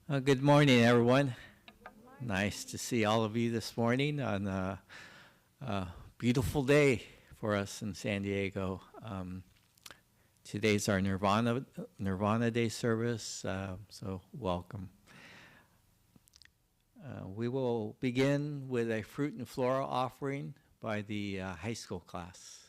Good morning, everyone. Nice to see all of you this morning on a beautiful day for us in San Diego. Today's our Nirvana Day service, so welcome. We will begin with a fruit and floral offering by the high school class.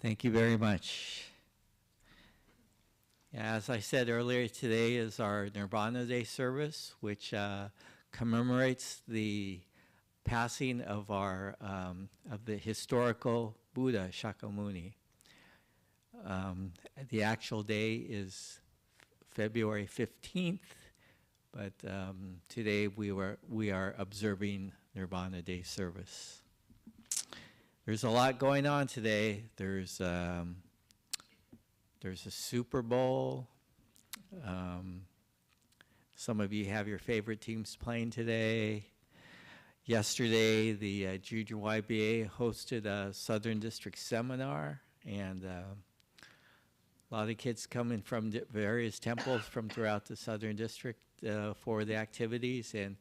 Thank you very much. As I said earlier, today is our Nirvana Day service, which commemorates the passing of the historical Buddha Shakyamuni. The actual day is February 15th, but today we are observing Nirvana Day service. There's a lot going on today. There's a Super Bowl. Some of you have your favorite teams playing today. Yesterday, the Junior YBA hosted a Southern District seminar, and a lot of kids coming from various temples from throughout the Southern District for the activities. And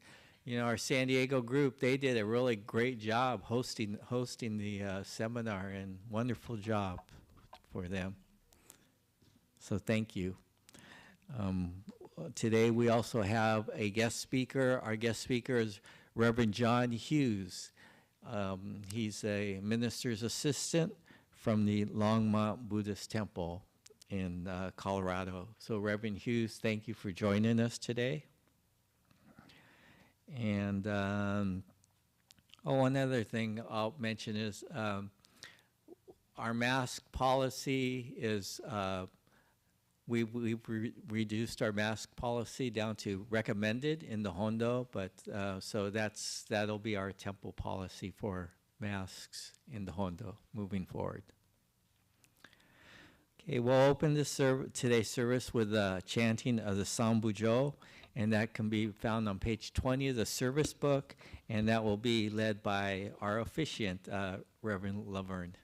you know, our San Diego group, they did a really great job hosting the seminar, and wonderful job for them. So thank you. Today we also have a guest speaker. Our guest speaker is Reverend John Hughes. He's a minister's assistant from the Longmont Buddhist Temple in Colorado. So Reverend Hughes, thank you for joining us today. And one other thing I'll mention is our mask policy is we've reduced our mask policy down to recommended in the Hondo, but so that'll be our temple policy for masks in the Hondo moving forward. Okay, we'll open today's service with the chanting of the Sambujo, and that can be found on page 20 of the service book, and that will be led by our officiant, Reverend Laverne.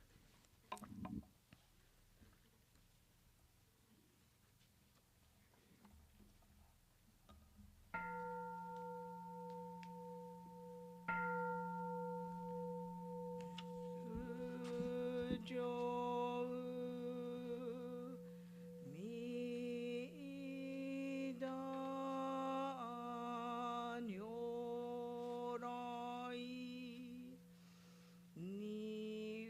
Ni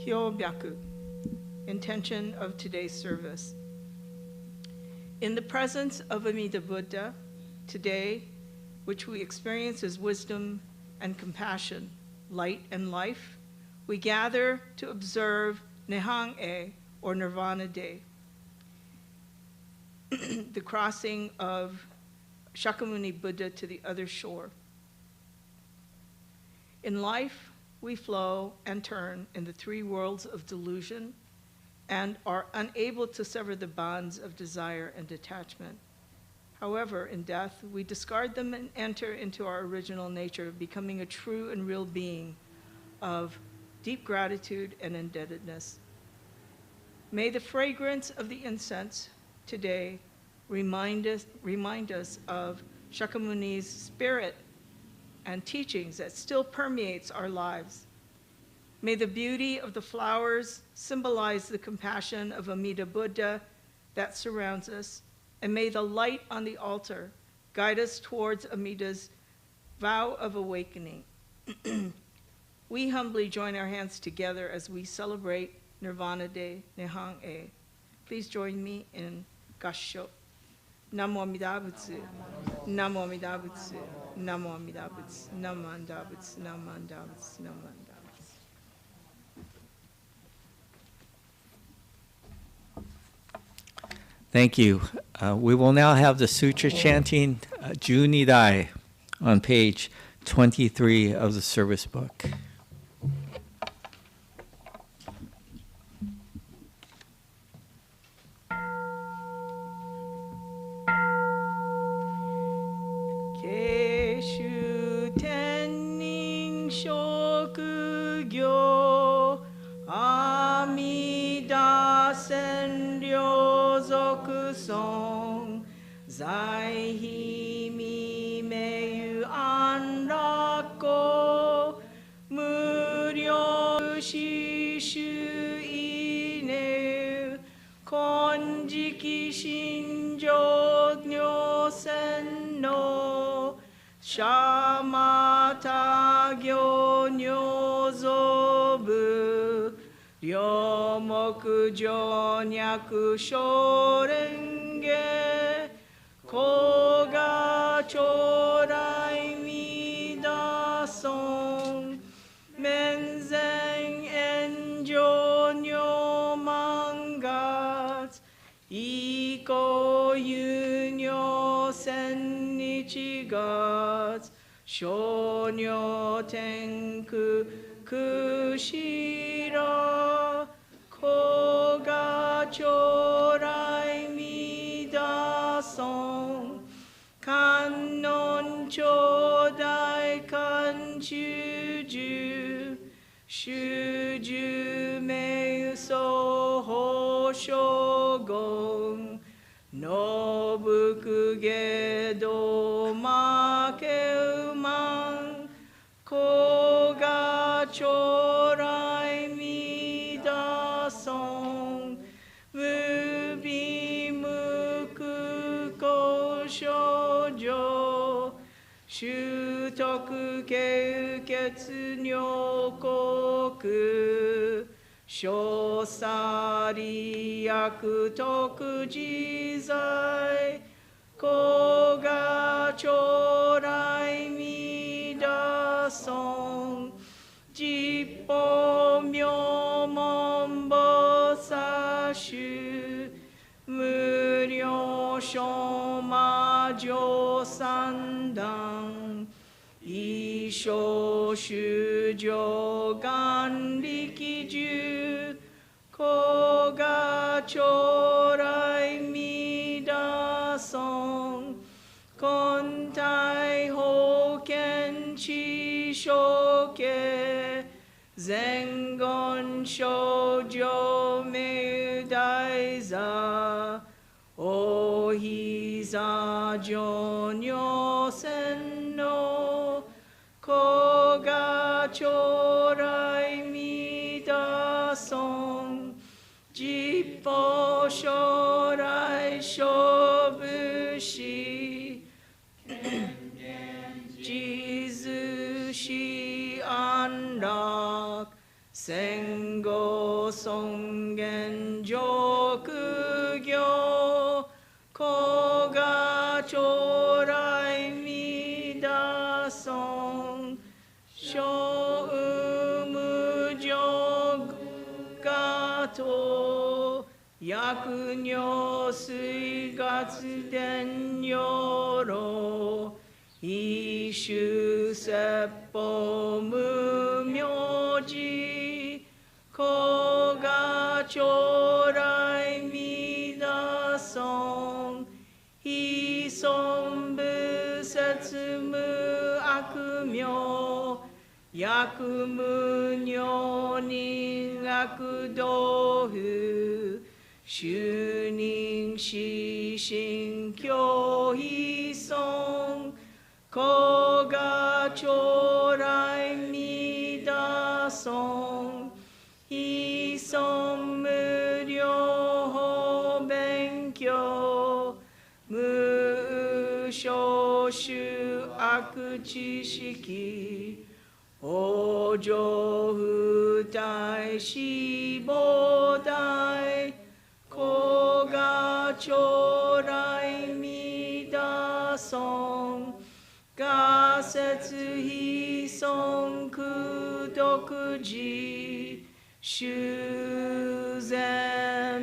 Hyobyaku, intention of today's service. In the presence of Amida Buddha, today, which we experience as wisdom and compassion, light and life, we gather to observe Nihang-e, or Nirvana Day, the crossing of Shakyamuni Buddha to the other shore. In life, we flow and turn in the three worlds of delusion and are unable to sever the bonds of desire and detachment. However, in death, we discard them and enter into our original nature, becoming a true and real being of deep gratitude and indebtedness. May the fragrance of the incense today remind us of Shakyamuni's spirit and teachings that still permeates our lives. May the beauty of the flowers symbolize the compassion of Amida Buddha that surrounds us, and may the light on the altar guide us towards Amida's vow of awakening. We humbly join our hands together as we celebrate Nirvana Day, Nihang-e. Please join me in Kansho. Namo Amida Butsu, Namo Amida Butsu, Namo Amida Butsu, Namo Amida Butsu, Namo Amida Butsu, Namo Amida Butsu. Thank you. We will now have the sutra chanting Junidai on page 23 of the service book. Zai hi mi me yu an rako muryo shi shu ine konjiki shinjo nyo sen no shamata gyo nyo zobu ryomoku jo nyaku shorenge Koga chorai mida song Menzen enjo nyo mangat Iko yunyo sen nichigat Shonyo tenku kushira Koga chorai mida song Kannon chodai kanchuju Shu 十名奏法将軍のぶくげどまけうまんこが将来みだそん無備無垢交渉上習得経血尿国小さり悪徳自在子が将来みだそん実法妙門菩薩衆無量小魔上三段一生修上願力中子が将来みだそん根体保険地所系前言症状名大座おひざ上如線の子が将来みだそん実法将来勝負し地図し安楽戦後尊厳上空行子が将来みだそん小無常がと薬尿水月伝尿路一種説法無名字子が将来みだそん非尊部説無悪名薬無尿人悪道夫修人死心教非尊子が将来みだそん非尊無量法勉強無少種悪知識往生不体死亡大子が将来みだそん仮説非尊空独自修善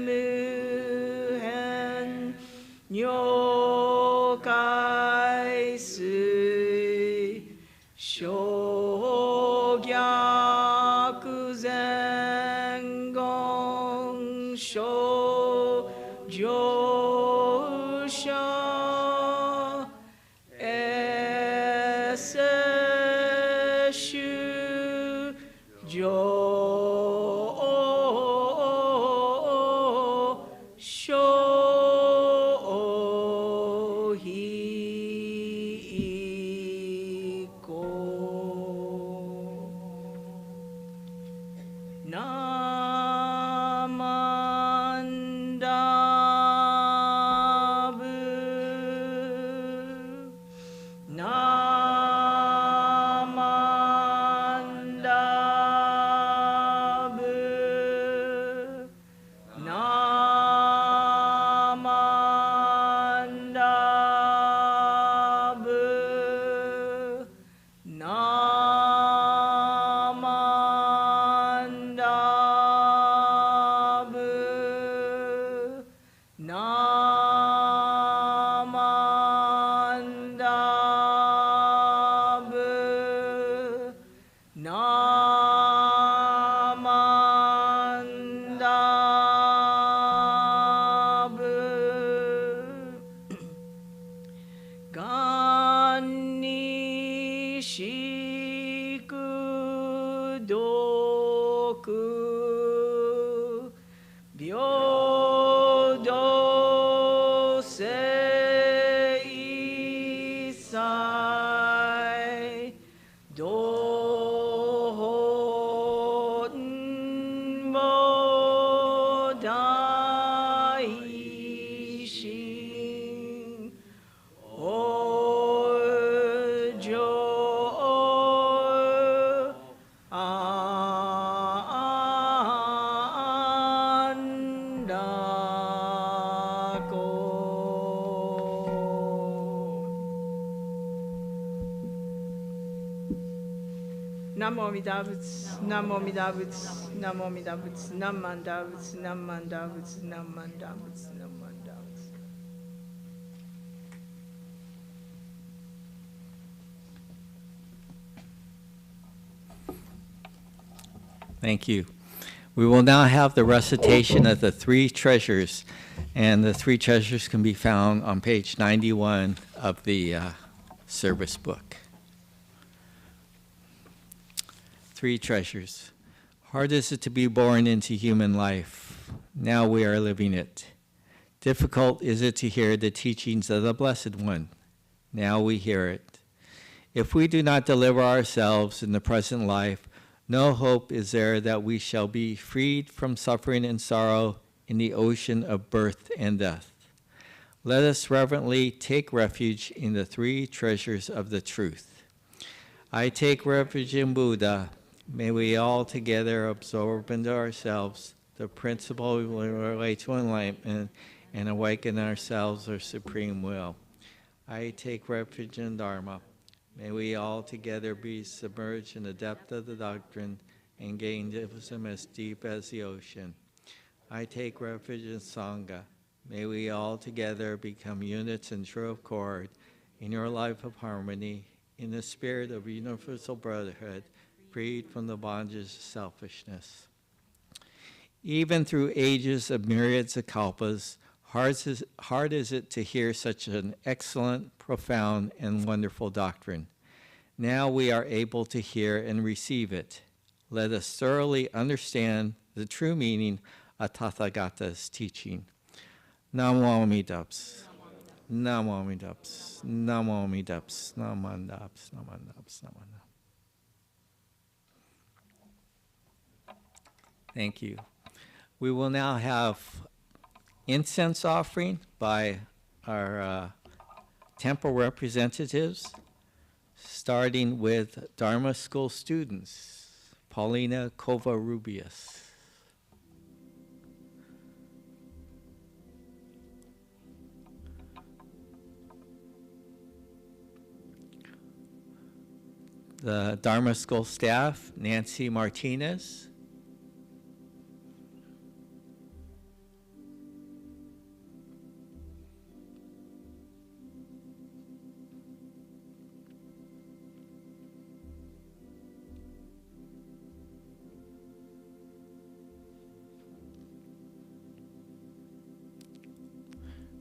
無変尿海水小逆前言小乗車エセ修上ナマンダ Byodo se isai dohon mo dai shin ojo Namo Amida Butsu, Namo Amida Butsu, Namo Amida Butsu, Namanda Butsu, Namanda Butsu, Namanda Butsu, Namanda Butsu. Thank you. We will now have the recitation of the three treasures, and the three treasures can be found on page 91 of the service book. Three treasures. Hard is it to be born into human life. Now we are living it. Difficult is it to hear the teachings of the Blessed One. Now we hear it. If we do not deliver ourselves in the present life, no hope is there that we shall be freed from suffering and sorrow in the ocean of birth and death. Let us reverently take refuge in the three treasures of the truth. I take refuge in Buddha. May we all together absorb into ourselves the principle we relate to enlightenment and awaken ourselves our supreme will. I take refuge in Dharma. May we all together be submerged in the depth of the doctrine and gain wisdom as deep as the ocean. I take refuge in Sangha. May we all together become units in true accord in your life of harmony, in the spirit of universal brotherhood, freed from the bondages of selfishness. Even through ages of myriads of kalpas, hard is it to hear such an excellent, profound, and wonderful doctrine. Now we are able to hear and receive it. Let us thoroughly understand the true meaning of Tathagata's teaching. Namo Amida Butsu. Namo Amida Butsu. Namo Amida Butsu. Namo Amida Butsu. Namo Amida Butsu. Namo Amida Butsu. Thank you. We will now have incense offering by our temple representatives, starting with Dharma School students, Paulina Covarrubias. The Dharma School staff, Nancy Martinez.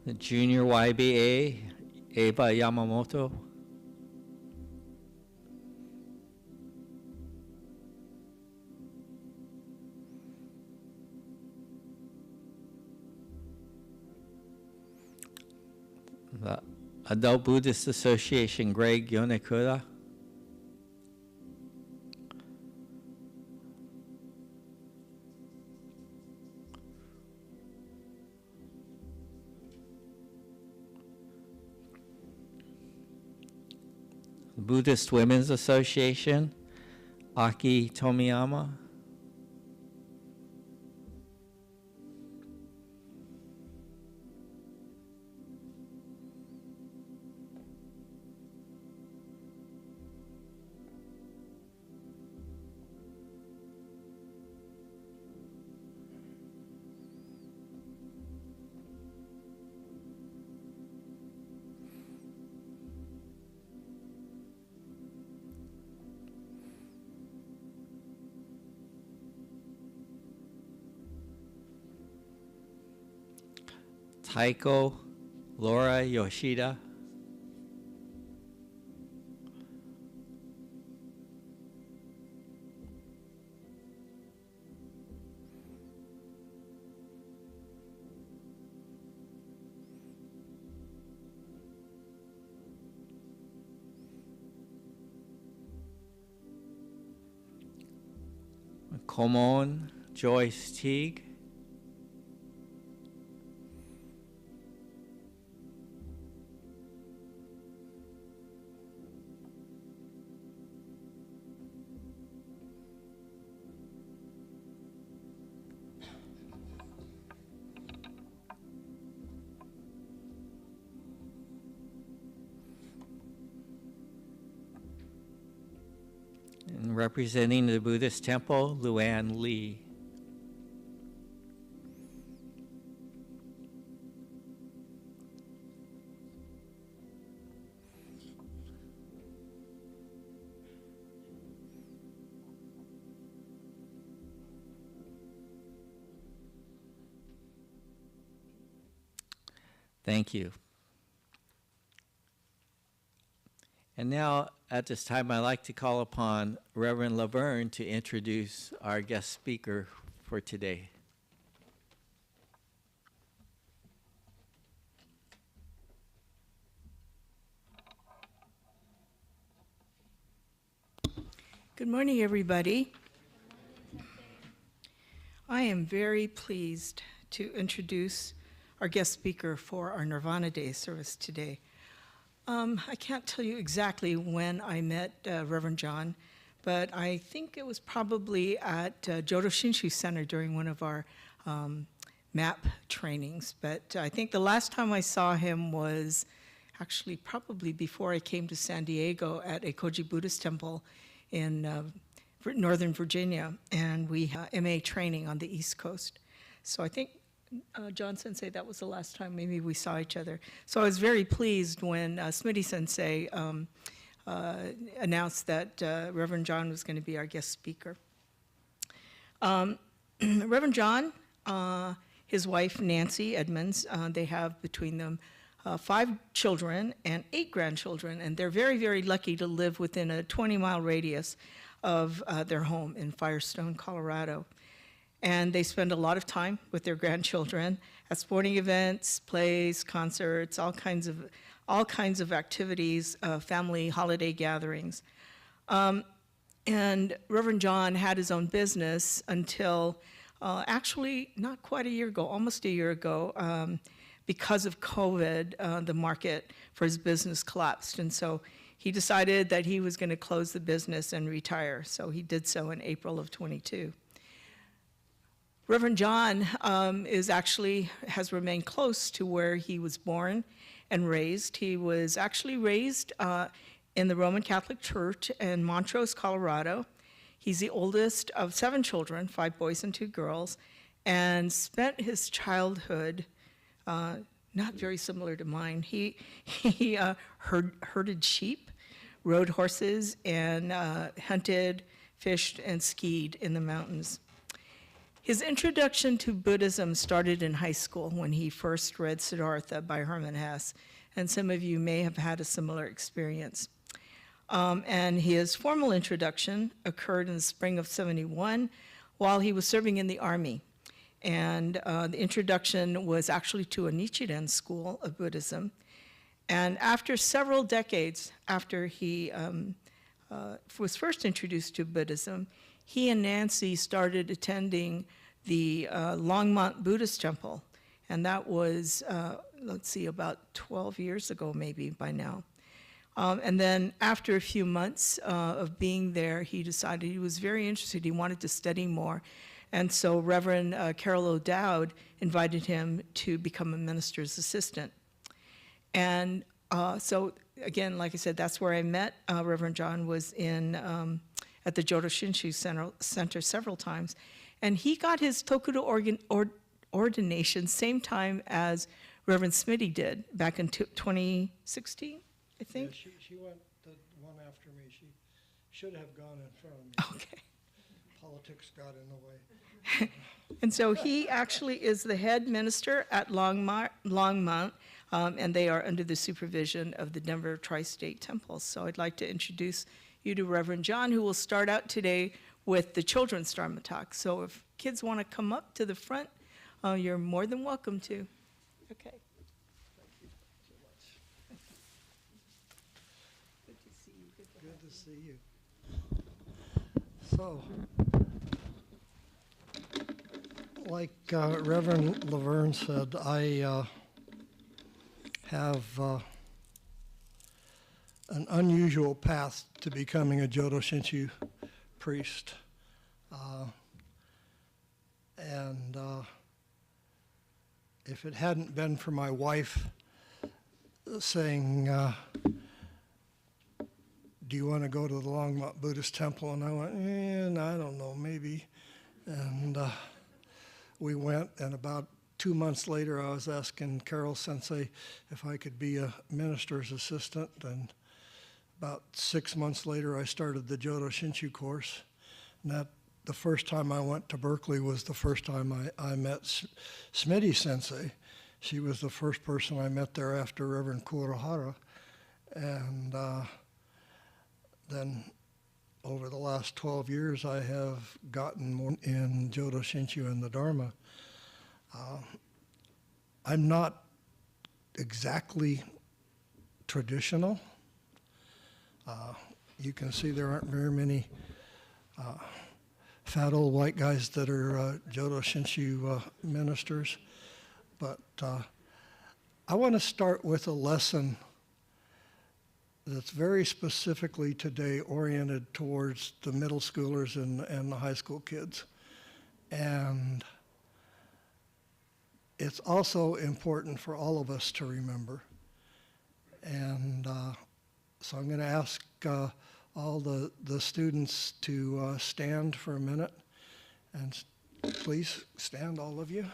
The junior YBA, Eva Yamamoto. The Adult Buddhist Association, Greg Yonekura. Buddhist Women's Association, Aki Tomiyama. Taiko Laura Yoshida. Komon Joyce Teague. And representing the Buddhist temple, Luann Lee. Thank you. And now, at this time, I'd like to call upon Reverend Laverne to introduce our guest speaker for today. Good morning, everybody. I am very pleased to introduce our guest speaker for our Nirvana Day service today. I can't tell you exactly when I met Reverend John, but I think it was probably at Jodo Shinshu Center during one of our MAP trainings. But I think the last time I saw him was actually probably before I came to San Diego at a Koji Buddhist temple in Northern Virginia, and we had MA training on the East Coast. So I think John Sensei, that was the last time maybe we saw each other. So I was very pleased when Smitty Sensei announced that Reverend John was going to be our guest speaker. Reverend John, his wife Nancy Edmonds, they have between them 5 children and 8 grandchildren, and they're very, very lucky to live within a 20-mile radius of their home in Firestone, Colorado. And they spend a lot of time with their grandchildren at sporting events, plays, concerts, all kinds of activities, family holiday gatherings. And Reverend John had his own business until actually not quite a year ago, almost a year ago. Because of COVID, the market for his business collapsed. And so he decided that he was going to close the business and retire. So he did so in April of 22. Reverend John has remained close to where he was born and raised. He was actually raised in the Roman Catholic Church in Montrose, Colorado. He's the oldest of 7 children, 5 boys and 2 girls, and spent his childhood not very similar to mine. He herded sheep, rode horses, and hunted, fished, and skied in the mountains. His introduction to Buddhism started in high school when he first read Siddhartha by Hermann Hesse, and some of you may have had a similar experience. And his formal introduction occurred in the spring of '71 while he was serving in the Army. And the introduction was actually to a Nichiren school of Buddhism. And after several decades after he was first introduced to Buddhism, he and Nancy started attending the Longmont Buddhist temple. And that was, about 12 years ago maybe by now. And then after a few months of being there, he decided he was very interested. He wanted to study more. And so Reverend Carol O'Dowd invited him to become a minister's assistant. And so, again, like I said, that's where I met. Reverend John was at the Jodo Shinshu Center several times. And he got his Tokudo ordination same time as Reverend Smitty did, back in 2016, I think. Yeah, she went the one after me. She should have gone in front of me. Okay. Politics got in the way. And so he actually is the head minister at Longmont, and they are under the supervision of the Denver Tri-State Temples. So I'd like to introduce you to Reverend John, who will start out today with the children's Dharma talk. So if kids want to come up to the front, you're more than welcome to. Okay. Thank you so much. Good to see you. Good to see you. So, Like Reverend Laverne said, I have an unusual path to becoming a Jodo Shinshu priest. And if it hadn't been for my wife saying, do you want to go to the Longmont Buddhist temple? And I went, I don't know, maybe. And we went, and about 2 months later, I was asking Carol Sensei if I could be a minister's assistant. And about 6 months later, I started the Jodo Shinshu course. And that, the first time I went to Berkeley was the first time I met Smitty Sensei. She was the first person I met there after Reverend Kurohara. And then over the last 12 years, I have gotten more in Jodo Shinshu and the Dharma. I'm not exactly traditional. You can see there aren't very many fat old white guys that are Jodo Shinshu ministers. But I want to start with a lesson that's very specifically today oriented towards the middle schoolers and the high school kids. And it's also important for all of us to remember. And so I'm going to ask all the students to stand for a minute. And please stand, all of you.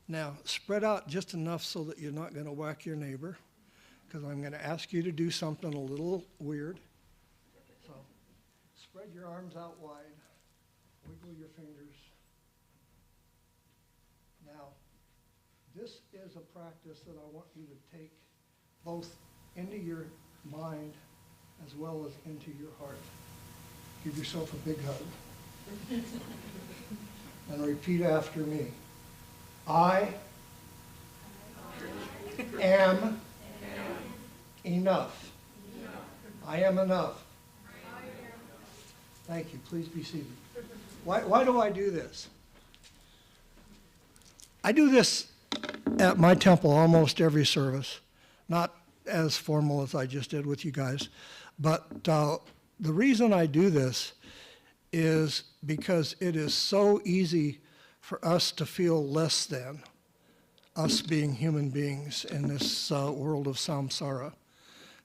Now, spread out just enough so that you're not going to whack your neighbor, because I'm going to ask you to do something a little weird. So spread your arms out wide, wiggle your fingers. Now, this is a practice that I want you to take both into your mind as well as into your heart. Give yourself a big hug. And repeat after me. I am enough. I am enough. Thank you. Please be seated. Why do I do this? I do this at my temple almost every service. Not as formal as I just did with you guys. But the reason I do this is because it is so easy for us to feel less than, us being human beings in this world of samsara,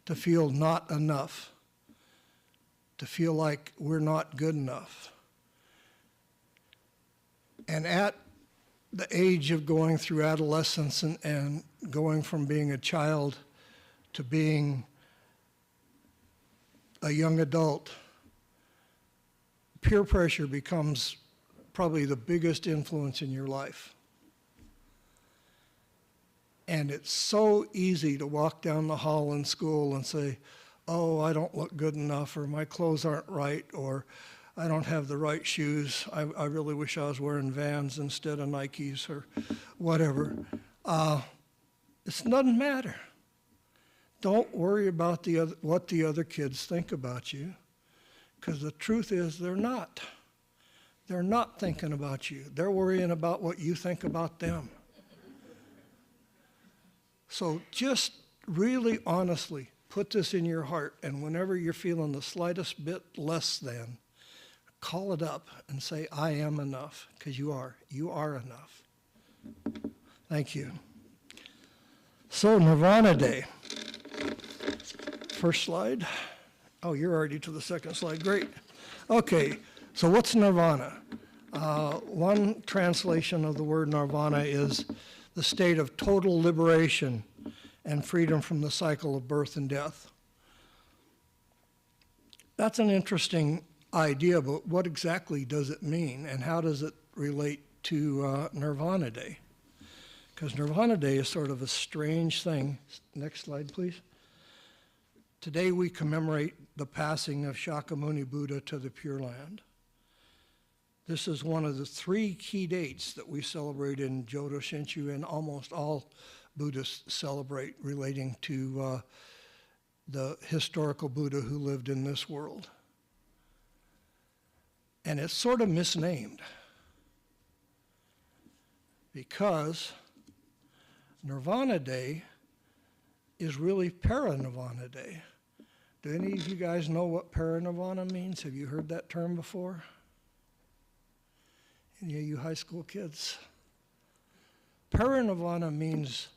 to feel not enough, to feel like we're not good enough. And at the age of going through adolescence and going from being a child to being a young adult, peer pressure becomes probably the biggest influence in your life. And it's so easy to walk down the hall in school and say, oh, I don't look good enough, or my clothes aren't right, or I don't have the right shoes. I really wish I was wearing Vans instead of Nikes, or whatever. It doesn't matter. Don't worry about what the other kids think about you, because the truth is they're not. They're not thinking about you. They're worrying about what you think about them. So just really honestly put this in your heart, and whenever you're feeling the slightest bit less than, call it up and say, I am enough, because you are. You are enough. Thank you. So Nirvana Day. First slide. Oh, you're already to the second slide. Great. Okay. So what's nirvana? One translation of the word nirvana is the state of total liberation and freedom from the cycle of birth and death. That's an interesting idea, but what exactly does it mean, and how does it relate to Nirvana Day? Because Nirvana Day is sort of a strange thing. Next slide, please. Today we commemorate the passing of Shakyamuni Buddha to the Pure Land. This is one of the 3 key dates that we celebrate in Jodo Shinshu, and almost all Buddhists celebrate, relating to the historical Buddha who lived in this world. And it's sort of misnamed. because Nirvana Day is really Parinirvana Day. Do any of you guys know what Parinirvana means? Have you heard that term before? Any of you high school kids? Parinirvana means,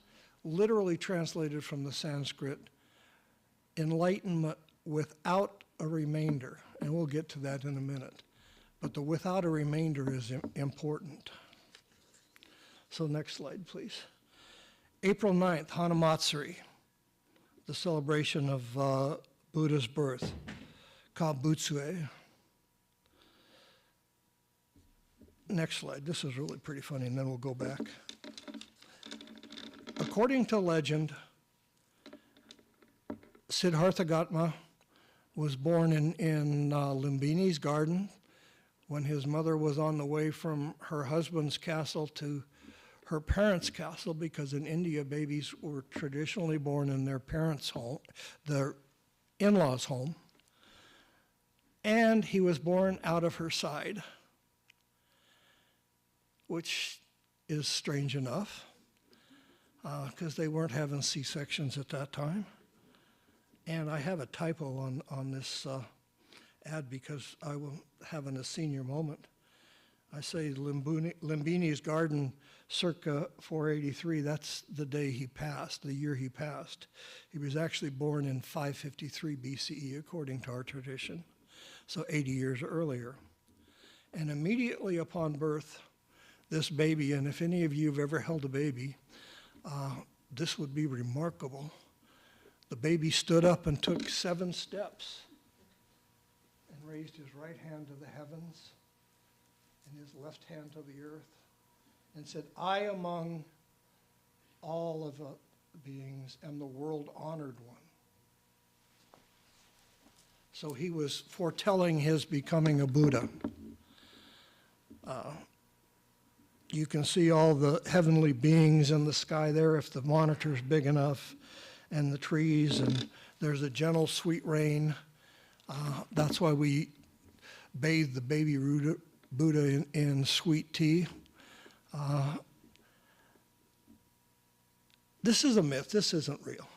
literally translated from the Sanskrit, enlightenment without a remainder. And we'll get to that in a minute. But the without a remainder is important. So next slide, please. April 9th, Hanamatsuri, the celebration of Buddha's birth, called Butsue. Next slide. This is really pretty funny, and then we'll go back. According to legend, Siddhartha Gautama was born in Lumbini's garden when his mother was on the way from her husband's castle to her parents' castle, because in India, babies were traditionally born in their parents' home, their in-laws' home, and he was born out of her side, which is strange enough, because they weren't having C-sections at that time. And I have a typo on this ad because I was having a senior moment. I say Lumbini's garden circa 483, that's the day he passed, the year he passed. He was actually born in 553 BCE, according to our tradition, so 80 years earlier. And immediately upon birth, this baby, and if any of you have ever held a baby, this would be remarkable. The baby stood up and took 7 steps and raised his right hand to the heavens and his left hand to the earth and said, I among all of the beings am the world-honored one. So he was foretelling his becoming a Buddha. You can see all the heavenly beings in the sky there if the monitor's big enough, and the trees, and there's a gentle, sweet rain. That's why we bathe the baby Buddha in sweet tea. This is a myth. This isn't real.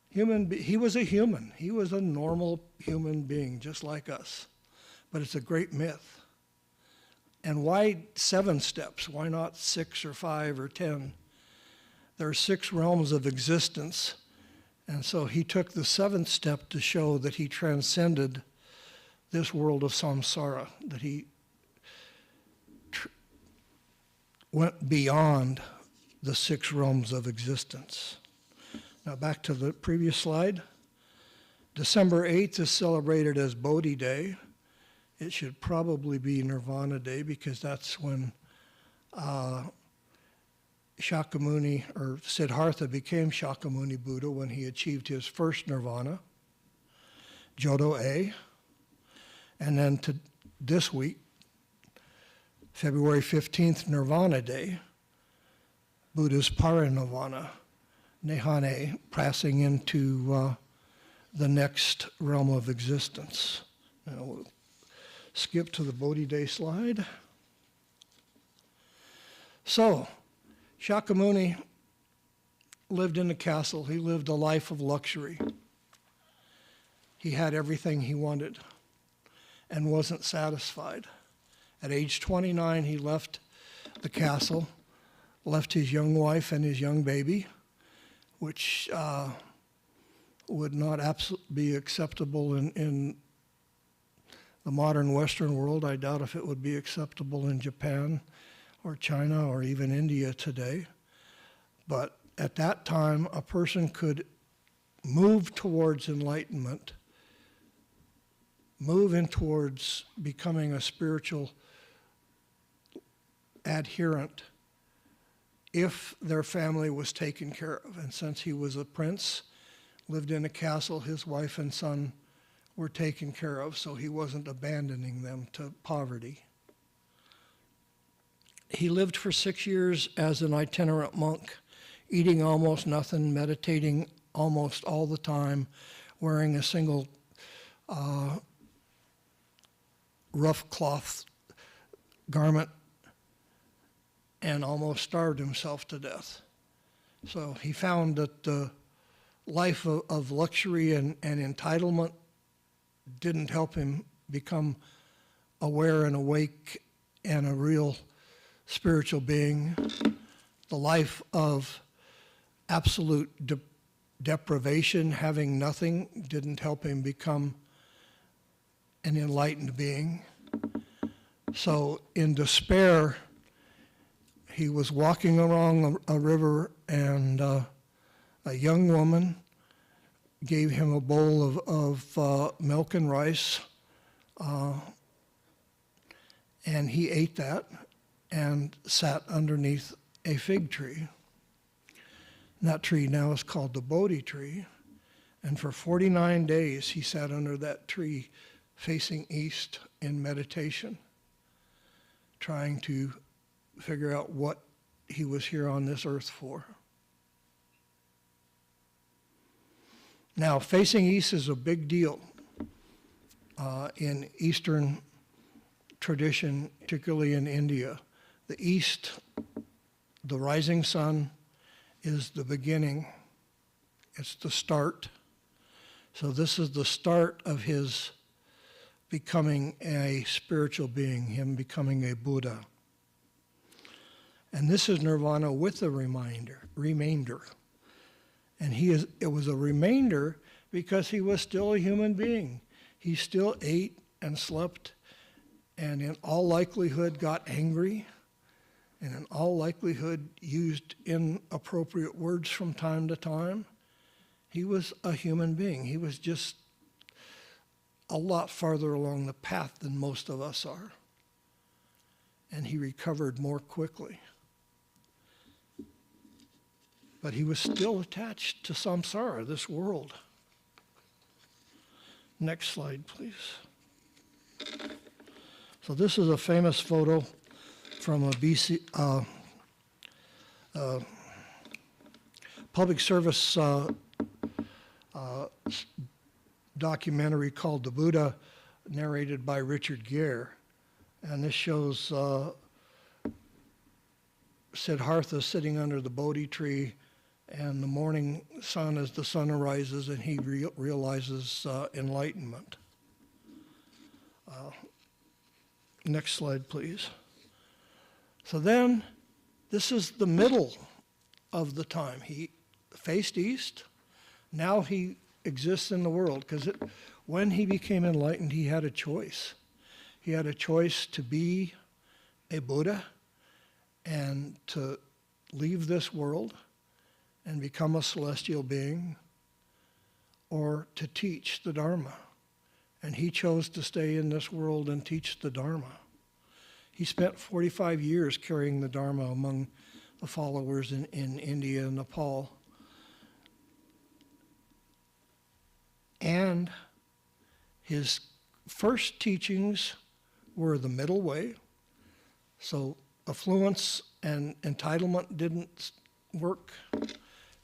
He was a human. He was a normal human being, just like us. But it's a great myth. And why 7 steps? Why not 6 or 5 or 10? There are 6 realms of existence. And so he took the 7th step to show that he transcended this world of samsara, that he went beyond the 6 realms of existence. Now back to the previous slide. December 8th is celebrated as Bodhi Day. It should probably be Nirvana Day because that's when Shakyamuni, or Siddhartha, became Shakyamuni Buddha when he achieved his first nirvana, Jodo-A. And then to this week, February 15th, Nirvana Day, Buddha's Parinirvana, Nihane, passing into the next realm of existence. Now we'll skip to the Bodhi Day slide. So, Shakyamuni lived in a castle. He lived a life of luxury. He had everything he wanted and wasn't satisfied. At age 29, he left the castle, left his young wife and his young baby, which would not be acceptable in the modern Western world. I doubt if it would be acceptable in Japan or China or even India today. But at that time, a person could move towards enlightenment, move in towards becoming a spiritual adherent if their family was taken care of. And since he was a prince, lived in a castle, his wife and son were taken care of, so he wasn't abandoning them to poverty. He lived for 6 years as an itinerant monk, eating almost nothing, meditating almost all the time, wearing a single rough cloth garment, and almost starved himself to death. So he found that the life of luxury and entitlement didn't help him become aware and awake and a real spiritual being. The life of absolute deprivation, having nothing, didn't help him become an enlightened being. So in despair, he was walking along a river, and a young woman gave him a bowl of milk and rice, and he ate that and sat underneath a fig tree. And that tree now is called the Bodhi tree. And for 49 days he sat under that tree facing east in meditation, trying to figure out what he was here on this earth for. Now, facing east is a big deal in Eastern tradition, particularly in India. The east, the rising sun, is the beginning. It's the start. So this is the start of his becoming a spiritual being, him becoming a Buddha. And this is Nirvana with a remainder. And it was a remainder because he was still a human being. He still ate and slept, and in all likelihood got angry, and in all likelihood used inappropriate words from time to time. He was a human being. He was just a lot farther along the path than most of us are. And he recovered more quickly. But he was still attached to samsara, this world. Next slide, please. So this is a famous photo from a public service documentary called The Buddha, narrated by Richard Gere. And this shows Siddhartha sitting under the Bodhi tree and the morning sun as the sun arises, and he realizes enlightenment. Next slide, please. So then, this is the middle of the time. He faced east. Now he exists in the world, because when he became enlightened, he had a choice. He had a choice to be a Buddha and to leave this world and become a celestial being, or to teach the Dharma. And he chose to stay in this world and teach the Dharma. He spent 45 years carrying the Dharma among the followers in India and Nepal. And his first teachings were the middle way. So affluence and entitlement didn't work.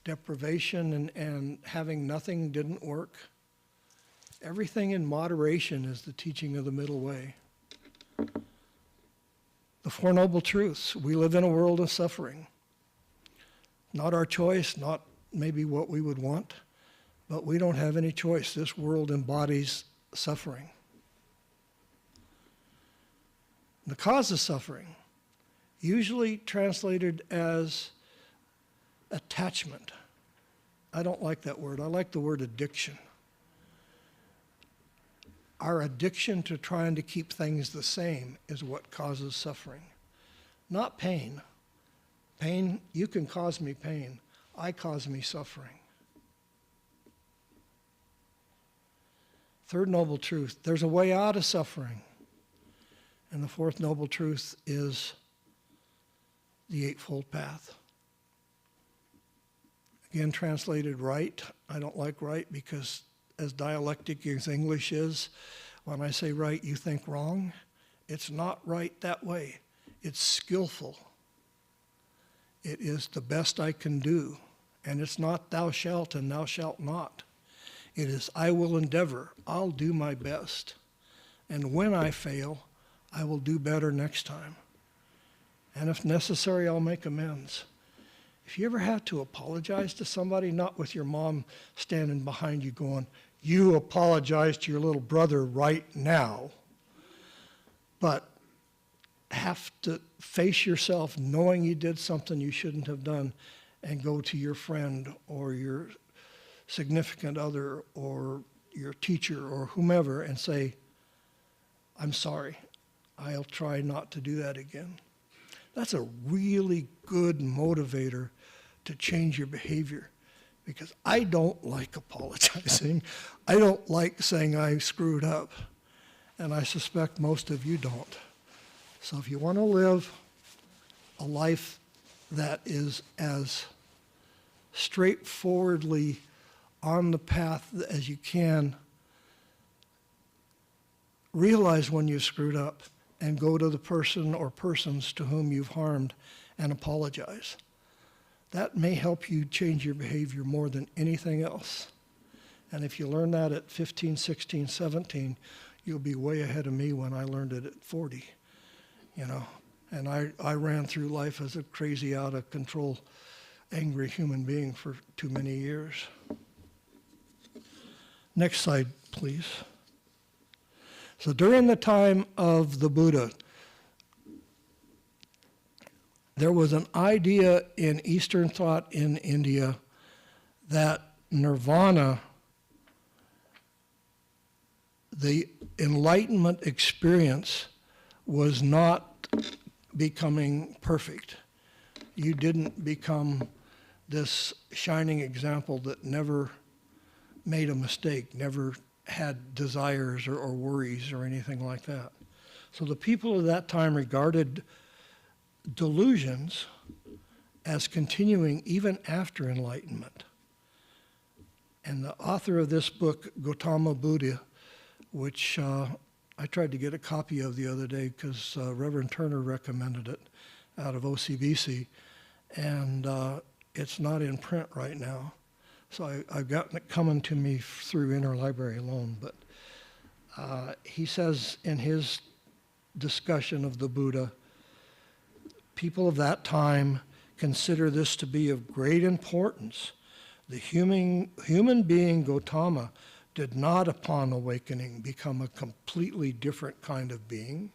Deprivation and having nothing didn't work. Everything in moderation is the teaching of the middle way. The Four Noble Truths. We live in a world of suffering. Not our choice, not maybe what we would want, but we don't have any choice. This world embodies suffering. The cause of suffering, usually translated as attachment. I don't like that word. I like the word addiction. Our addiction to trying to keep things the same is what causes suffering, not pain. Pain, you can cause me pain. I cause me suffering. Third noble truth, there's a way out of suffering. And the fourth noble truth is the Eightfold Path. Again, translated right. I don't like right because as dialectic as English is, when I say right, you think wrong. It's not right that way. It's skillful. It is the best I can do. And it's not thou shalt and thou shalt not. It is I will endeavor. I'll do my best. And when I fail, I will do better next time. and if necessary, I'll make amends. If you ever have to apologize to somebody, not with your mom standing behind you going, you apologize to your little brother right now, but have to face yourself knowing you did something you shouldn't have done and go to your friend or your significant other or your teacher or whomever and say, I'm sorry, I'll try not to do that again. That's a really good motivator to change your behavior, because I don't like apologizing. I don't like saying I screwed up, and I suspect most of you don't. So if you want to live a life that is as straightforwardly on the path as you can, realize when you've screwed up and go to the person or persons to whom you've harmed and apologize. That may help you change your behavior more than anything else. And if you learn that at 15, 16, 17, you'll be way ahead of me when I learned it at 40, you know. And I ran through life as a crazy, out of control, angry human being for too many years. Next slide, please. So during the time of the Buddha, there was an idea in Eastern thought in India that Nirvana, the enlightenment experience, was not becoming perfect. You didn't become this shining example that never made a mistake, never had desires or worries or anything like that. So the people of that time regarded delusions as continuing even after enlightenment. And the author of this book, Gautama Buddha, which I tried to get a copy of the other day because Reverend Turner recommended it out of OCBC, and it's not in print right now. So I've gotten it coming to me through interlibrary loan, but he says in his discussion of the Buddha, people of that time consider this to be of great importance. The human being Gautama did not, upon awakening, become a completely different kind of being,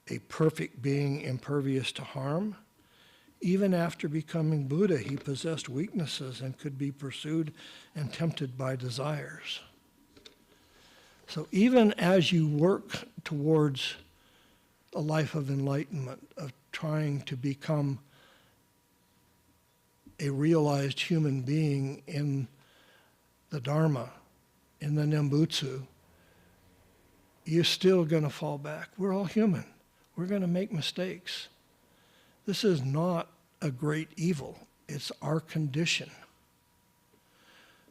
a perfect being impervious to harm. Even after becoming Buddha, he possessed weaknesses and could be pursued and tempted by desires. So even as you work towards a life of enlightenment, of trying to become a realized human being in the Dharma, in the Nembutsu, you're still going to fall back. We're all human. We're going to make mistakes. This is not a great evil. It's our condition.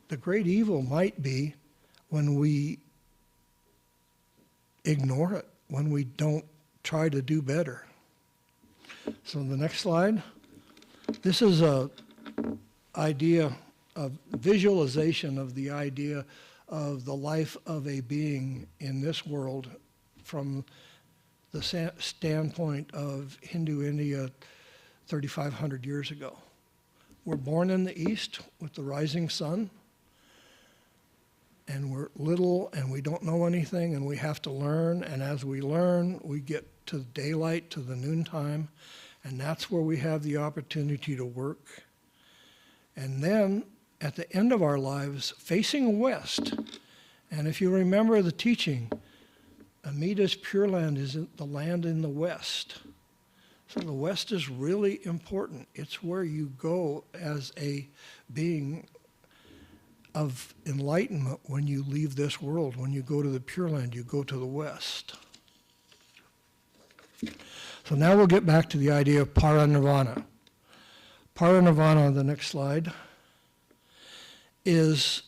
The great evil might be when we ignore it, when we don't try to do better. So the next slide. This is a idea of visualization of the idea of the life of a being in this world from the standpoint of Hindu India 3,500 years ago. We're born in the East with the rising sun, and we're little and we don't know anything and we have to learn, and as we learn, we get to daylight, to the noontime, and that's where we have the opportunity to work. And then at the end of our lives, facing west, and if you remember the teaching, Amida's Pure Land is the land in the west. So the West is really important. It's where you go as a being of enlightenment when you leave this world. When you go to the Pure Land, you go to the West. So now we'll get back to the idea of paranirvana. Paranirvana, the next slide, is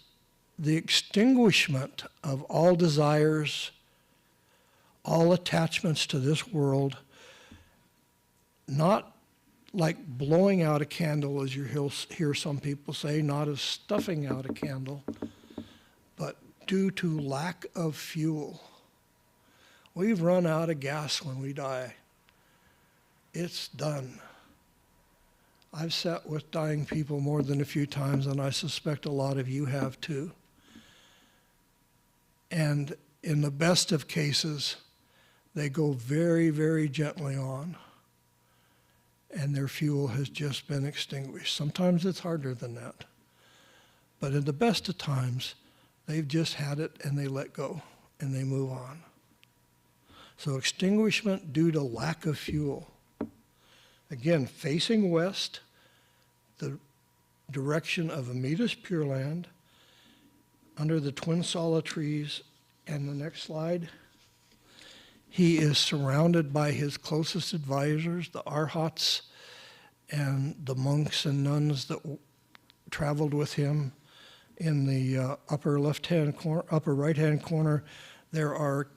the extinguishment of all desires, all attachments to this world, not like blowing out a candle, as you hear some people say, not as stuffing out a candle, but due to lack of fuel. We've run out of gas when we die. It's done. I've sat with dying people more than a few times, and I suspect a lot of you have too. And in the best of cases, they go very, very gently on, and their fuel has just been extinguished. Sometimes it's harder than that. But in the best of times, they've just had it and they let go and they move on. So extinguishment due to lack of fuel. Again, facing west, the direction of Amita's Pure Land, under the twin sala trees, and the next slide. He is surrounded by his closest advisors, the arhats and the monks and nuns that traveled with him. In the upper right-hand corner, there are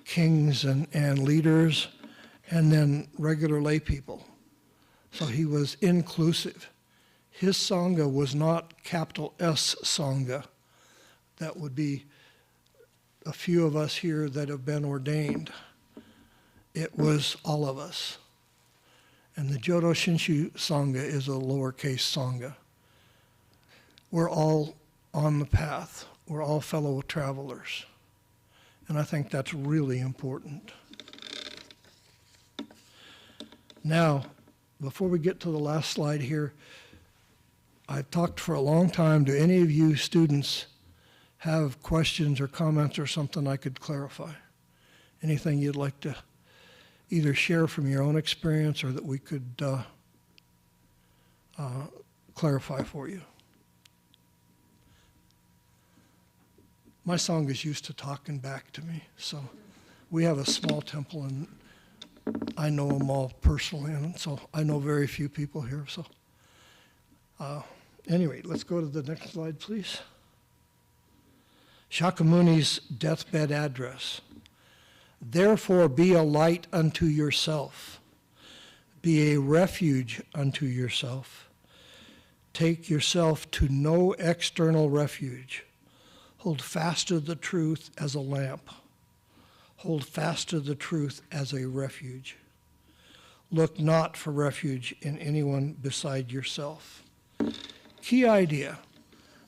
kings and leaders, and then regular lay people. So he was inclusive. His Sangha was not capital S Sangha. That would be a few of us here that have been ordained. It was all of us. And the Jodo Shinshu Sangha is a lowercase Sangha. We're all on the path. We're all fellow travelers. And I think that's really important. Now, before we get to the last slide here, I've talked for a long time. Do any of you students have questions or comments or something I could clarify? Anything you'd like to either share from your own experience or that we could clarify for you? My sangha is used to talking back to me, so we have a small temple and I know them all personally, and so I know very few people here. So anyway, let's go to the next slide, please. Shakyamuni's deathbed address. Therefore be a light unto yourself. Be a refuge unto yourself. Take yourself to no external refuge. Hold fast to the truth as a lamp. Hold fast to the truth as a refuge. Look not for refuge in anyone beside yourself. Key idea.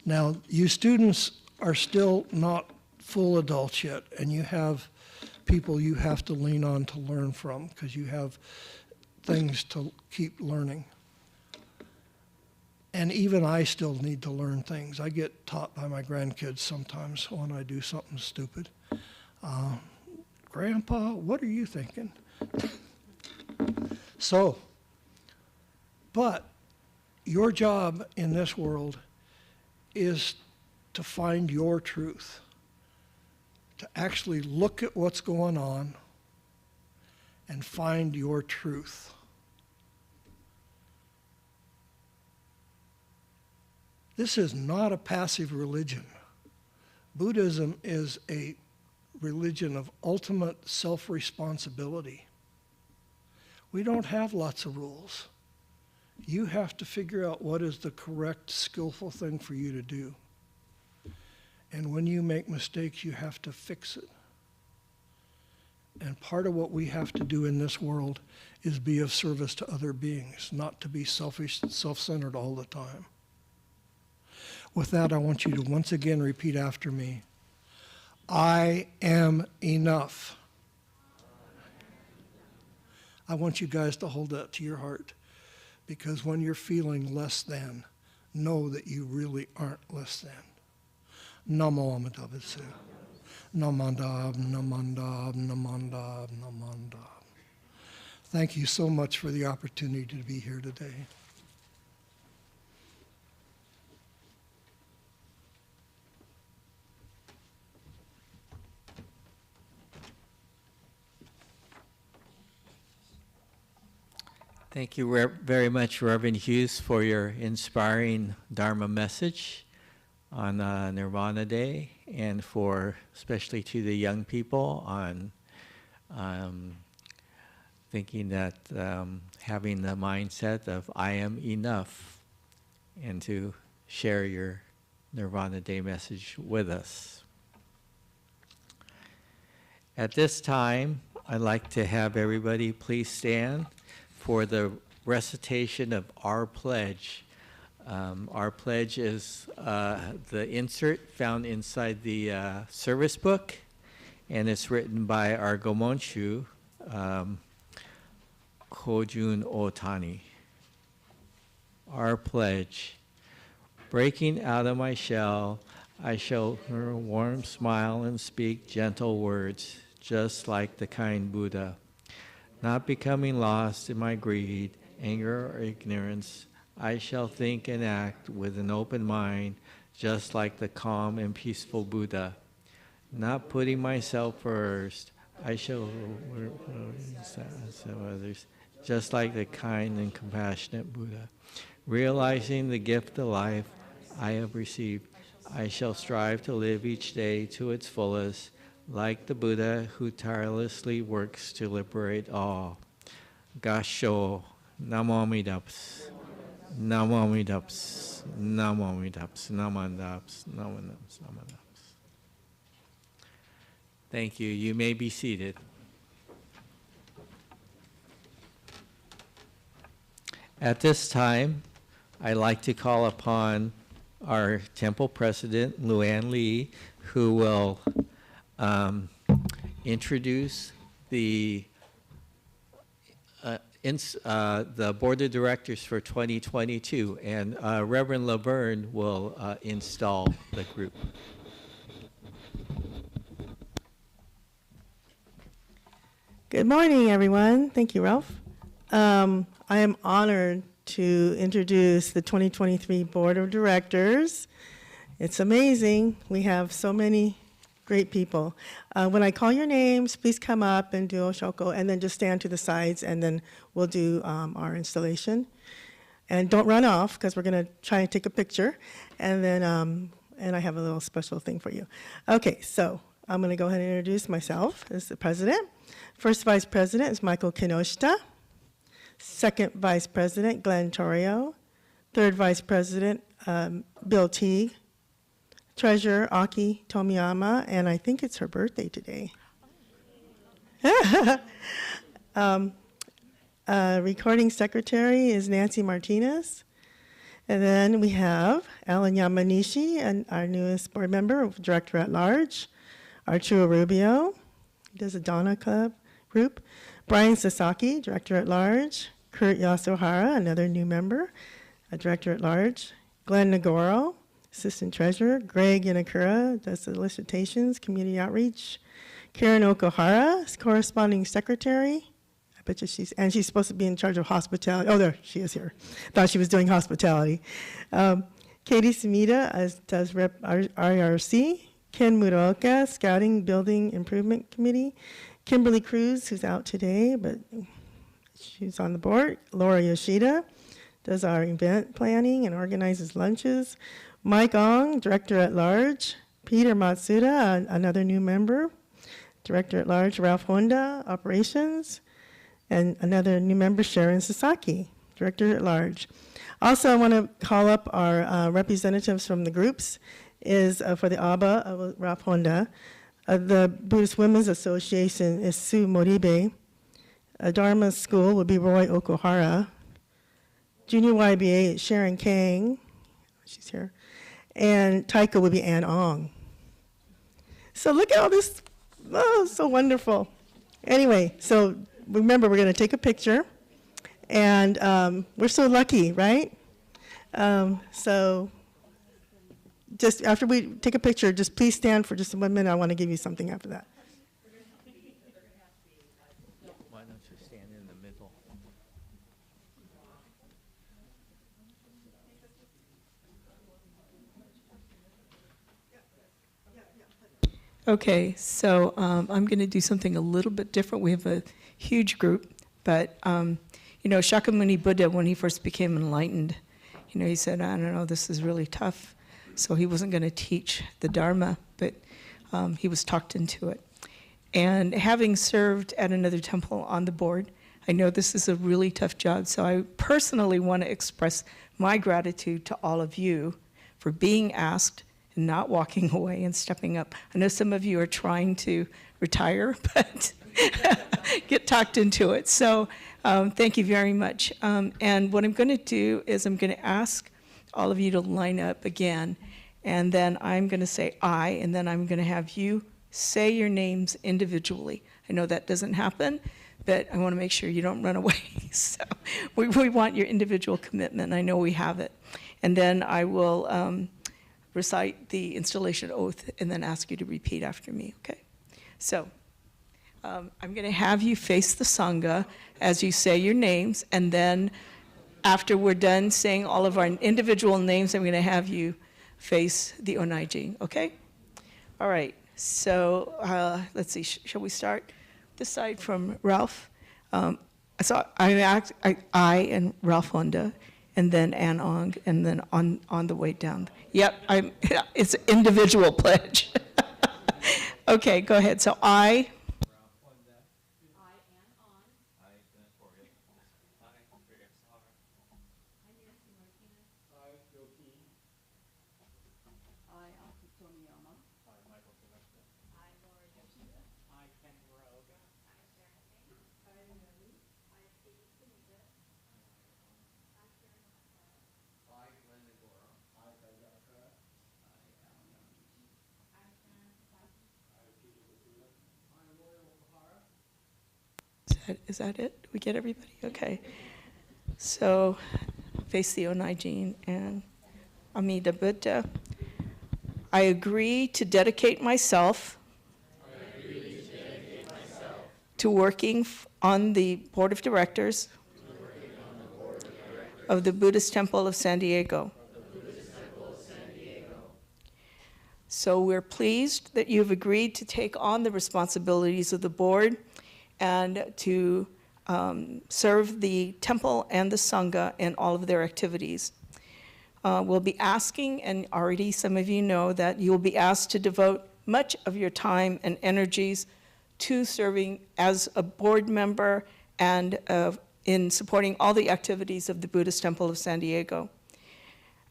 Now, you students are still not full adults yet, and you have people you have to lean on to learn from because you have things to keep learning. And even I still need to learn things. I get taught by my grandkids sometimes when I do something stupid. Grandpa, what are you thinking? So, but your job in this world is to find your truth, to actually look at what's going on and find your truth. This is not a passive religion. Buddhism is a religion of ultimate self-responsibility. We don't have lots of rules. You have to figure out what is the correct, skillful thing for you to do. And when you make mistakes, you have to fix it. And part of what we have to do in this world is be of service to other beings, not to be selfish, self-centered all the time. With that, I want you to once again repeat after me. I am enough. I want you guys to hold that to your heart, because when you're feeling less than, know that you really aren't less than. Namo Amitabha Butsu. Namandab, namandab, namandab, namandab. Thank you so much for the opportunity to be here today. Thank you very much, Reverend Hughes, for your inspiring Dharma message on Nirvana Day, and for especially to the young people on thinking that having the mindset of I am enough, and to share your Nirvana Day message with us. At this time, I'd like to have everybody please stand for the recitation of our pledge. Our pledge is the insert found inside the service book, and it's written by our Gomonshu, Kojun Otani. Our pledge. Breaking out of my shell, I show her a warm smile and speak gentle words, just like the kind Buddha. Not becoming lost in my greed, anger, or ignorance, I shall think and act with an open mind, just like the calm and peaceful Buddha. Not putting myself first, I shall others, just like the kind and compassionate Buddha. Realizing the gift of life I have received, I shall strive to live each day to its fullest, like the Buddha who tirelessly works to liberate all. Gassho, Namo Amidaps, Namo Amidaps, Namo Amidaps, Namo Amidaps, Namo Amidaps, Namo Amidaps. Thank you. You may be seated. At this time, I'd like to call upon our temple president, Luann Lee, who will introduce the board of directors for 2022, and Reverend Laverne will install the group. Good morning, everyone. Thank you, Ralph. I am honored to introduce the 2023 Board of Directors. It's amazing. We have so many great people. When I call your names, please come up and do Oshoko, and then just stand to the sides, and then we'll do our installation. And don't run off, because we're going to try and take a picture, and then and I have a little special thing for you. Okay, so I'm going to go ahead and introduce myself as the president. First vice president is Michael Kinoshita. Second vice president, Glenn Torrio. Third vice president, Bill Teague. Treasurer, Aki Tomiyama, and I think it's her birthday today. Recording secretary is Nancy Martinez. And then we have Alan Yamanishi, and our newest board member, director at large. Arturo Rubio, he does a Donna Club group. Brian Sasaki, director at large. Kurt Yasuhara, another new member, a director at large. Glenn Nagoro, assistant treasurer. Greg Yanakura does solicitations, community outreach. Karen Okuhara is corresponding secretary. I bet you she's supposed to be in charge of hospitality. Oh, there, she is here. Thought she was doing hospitality. Katie Sumida does rep RRC. Ken Muraoka, Scouting Building Improvement Committee. Kimberly Cruz, who's out today, but she's on the board. Laura Yoshida does our event planning and organizes lunches. Mike Ong, director at large. Peter Matsuda, another new member, director at large. Ralph Honda, operations. And another new member, Sharon Sasaki, director at large. Also, I want to call up our representatives from the groups. Is for the ABA, Ralph Honda. The Buddhist Women's Association is Sue Moribe. Dharma School would be Roy Okuhara. Junior YBA is Sharon Kang. She's here. And Taika would be Ann Ong. So look at all this. Oh, so wonderful. Anyway, so remember, we're going to take a picture. And we're so lucky, right? So just after we take a picture, just please stand for just 1 minute. I want to give you something after that. Why don't you stand in the middle? Okay, so I'm going to do something a little bit different. We have a huge group, but Shakyamuni Buddha, when he first became enlightened, he said, I don't know, this is really tough. So he wasn't going to teach the Dharma, but he was talked into it. And having served at another temple on the board, I know this is a really tough job, so I personally want to express my gratitude to all of you for being asked and not walking away and stepping up. I know some of you are trying to retire, but get talked into it. So thank you very much. And what I'm going to do is I'm going to ask all of you to line up again, and then I'm going to say I, and then I'm going to have you say your names individually. I know that doesn't happen, but I want to make sure you don't run away. So we want your individual commitment. I know we have it. And then I will recite the installation oath and then ask you to repeat after me, okay? So I'm going to have you face the Sangha as you say your names, and then after we're done saying all of our individual names, I'm going to have you face the Onaiji, okay? All right, so let's see, shall we start this side from Ralph? So I and Ralph Honda, and then Ann Ong, and then on the way down. Yep, it's an individual pledge. Okay, go ahead. So I. Is that it? Did we get everybody? Okay. So, face the Onaijin and Amida Buddha. I agree to dedicate myself to working on the Board of Directors of the Buddhist Temple of San Diego. So we're pleased that you've agreed to take on the responsibilities of the board and to serve the temple and the Sangha in all of their activities. We'll be asking, and already some of you know that you'll be asked to devote much of your time and energies to serving as a board member and in supporting all the activities of the Buddhist Temple of San Diego.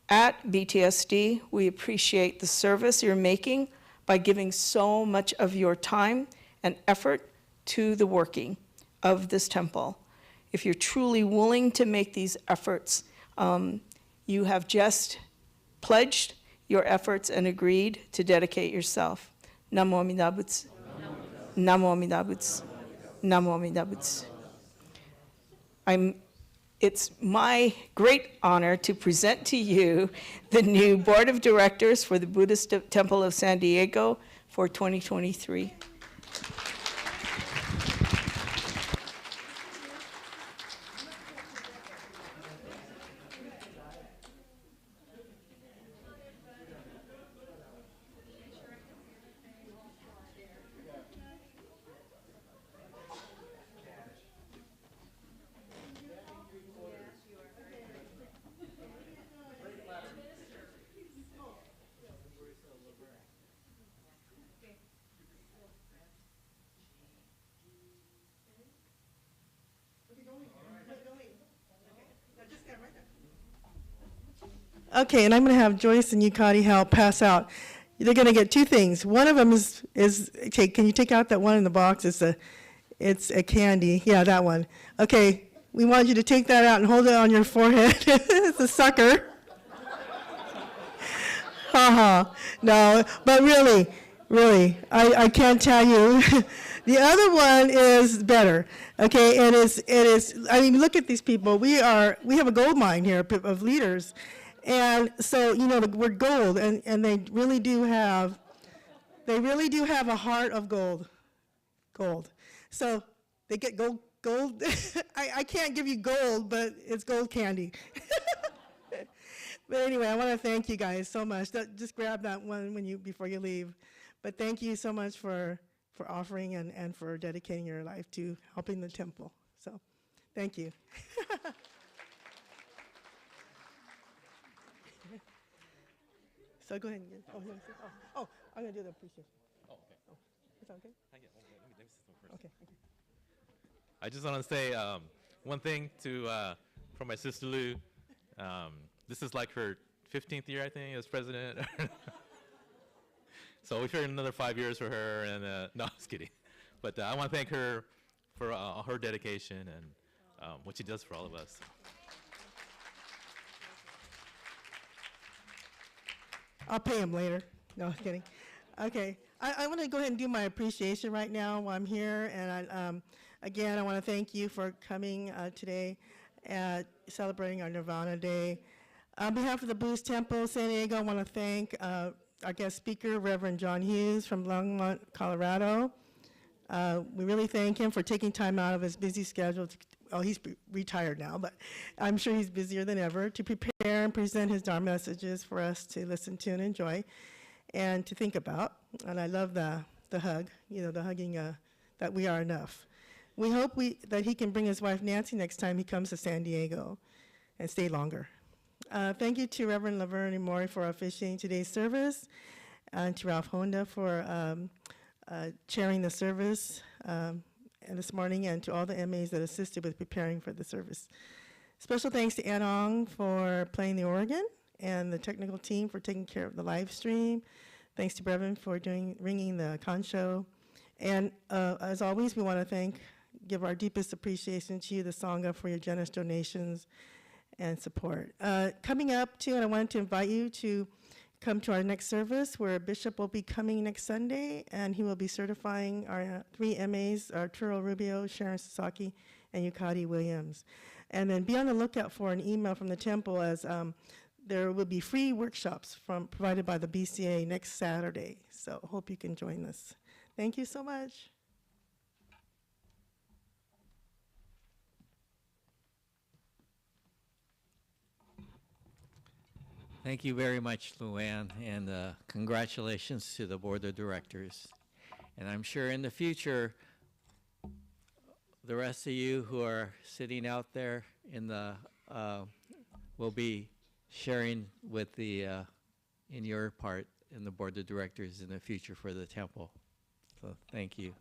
At BTSD, we appreciate the service you're making by giving so much of your time and effort to the working of this temple. If you're truly willing to make these efforts, you have just pledged your efforts and agreed to dedicate yourself. Namo Amida Butsu. Namo Amida Butsu. Namo Amida Butsu. It's my great honor to present to you the new Board of Directors for the Buddhist Temple of San Diego for 2023. Okay, and I'm going to have Joyce and Yukari help pass out. They're going to get two things. One of them is okay, can you take out that one in the box? It's a candy. Yeah, that one. Okay, we want you to take that out and hold it on your forehead. It's a sucker. Haha. No, but really, I can't tell you. The other one is better. Okay, it is. I mean, look at these people. We have a gold mine here of leaders. And so, you know, we're gold, and they really do have a heart of gold. So they get gold. I can't give you gold, but it's gold candy. But anyway, I want to thank you guys so much. Just grab that one before you leave. But thank you so much for offering and for dedicating your life to helping the temple. So thank you. So go ahead and I'm going to do the appreciation. Oh, okay. Oh, is that okay? Let me see some first. Okay. I just want to say one thing for my sister Lou. This is like her 15th year, I think, as president. So we figured another 5 years for her, and no, I was kidding. But I want to thank her for her dedication and what she does for all of us. I'll pay him later. No, I'm kidding. Okay, I want to go ahead and do my appreciation right now while I'm here. And again, I want to thank you for coming today at celebrating our Nirvana Day. On behalf of the Buddhist Temple, San Diego, I want to thank our guest speaker, Reverend John Hughes from Longmont, Colorado. We really thank him for taking time out of his busy schedule. He's retired now, but I'm sure he's busier than ever, to prepare and present his Dharma messages for us to listen to and enjoy and to think about. And I love the hug, the hugging that we are enough. We hope that he can bring his wife Nancy next time he comes to San Diego and stay longer. Thank you to Reverend Laverne and Imori for officiating today's service, and to Ralph Honda for chairing the service this morning, and to all the MAs that assisted with preparing for the service. Special thanks to Ann Ong for playing the organ, and the technical team for taking care of the live stream. Thanks to Breven for ringing the Kansho. And as always, we want to give our deepest appreciation to you, the Sangha, for your generous donations and support. Coming up too, and I wanted to invite you to come to our next service, where a bishop will be coming next Sunday, and he will be certifying our 3 MAs, Arturo Rubio, Sharon Sasaki, and Yukari Williams. And then be on the lookout for an email from the temple, as there will be free workshops provided by the BCA next Saturday. So hope you can join us. Thank you so much. Thank you very much, Luann, and congratulations to the board of directors. And I'm sure in the future, the rest of you who are sitting out there will be sharing with in your part in the board of directors in the future for the temple. So thank you.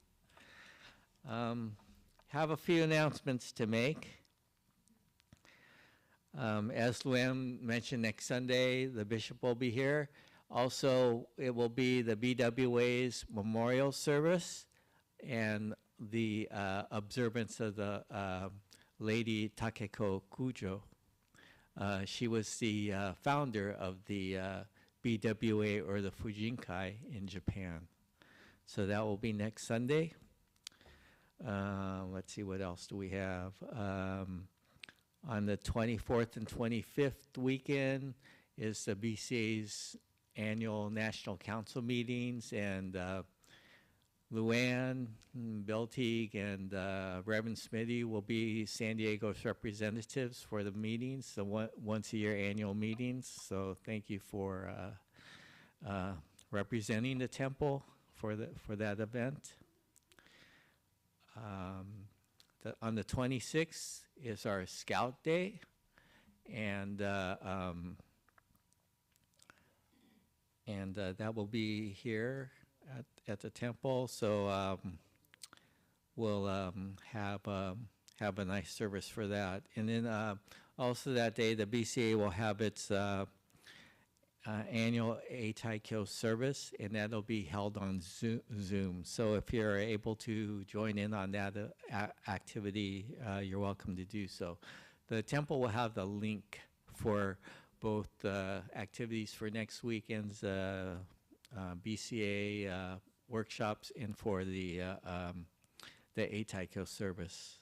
Have a few announcements to make. As Luann mentioned, next Sunday, the bishop will be here. Also, it will be the BWA's memorial service and the observance of the Lady Takeko Kujo. She was the founder of the BWA, or the Fujinkai, in Japan. So that will be next Sunday. Let's see, what else do we have? On the 24th and 25th weekend is the BCA's annual National Council meetings, and Luann, Bill Teague, and Reverend Smitty will be San Diego's representatives for the meetings, the once-a-year annual meetings. So thank you for representing the temple for that event. On the 26th is our Scout Day, and that will be here at the temple. So we'll have a nice service for that. And then also that day, the BCA will have its annual Eitaikyo service, and that'll be held on Zoom. So if you're able to join in on that activity, you're welcome to do so. The temple will have the link for both activities for next weekend's BCA workshops and for the Eitaikyo service.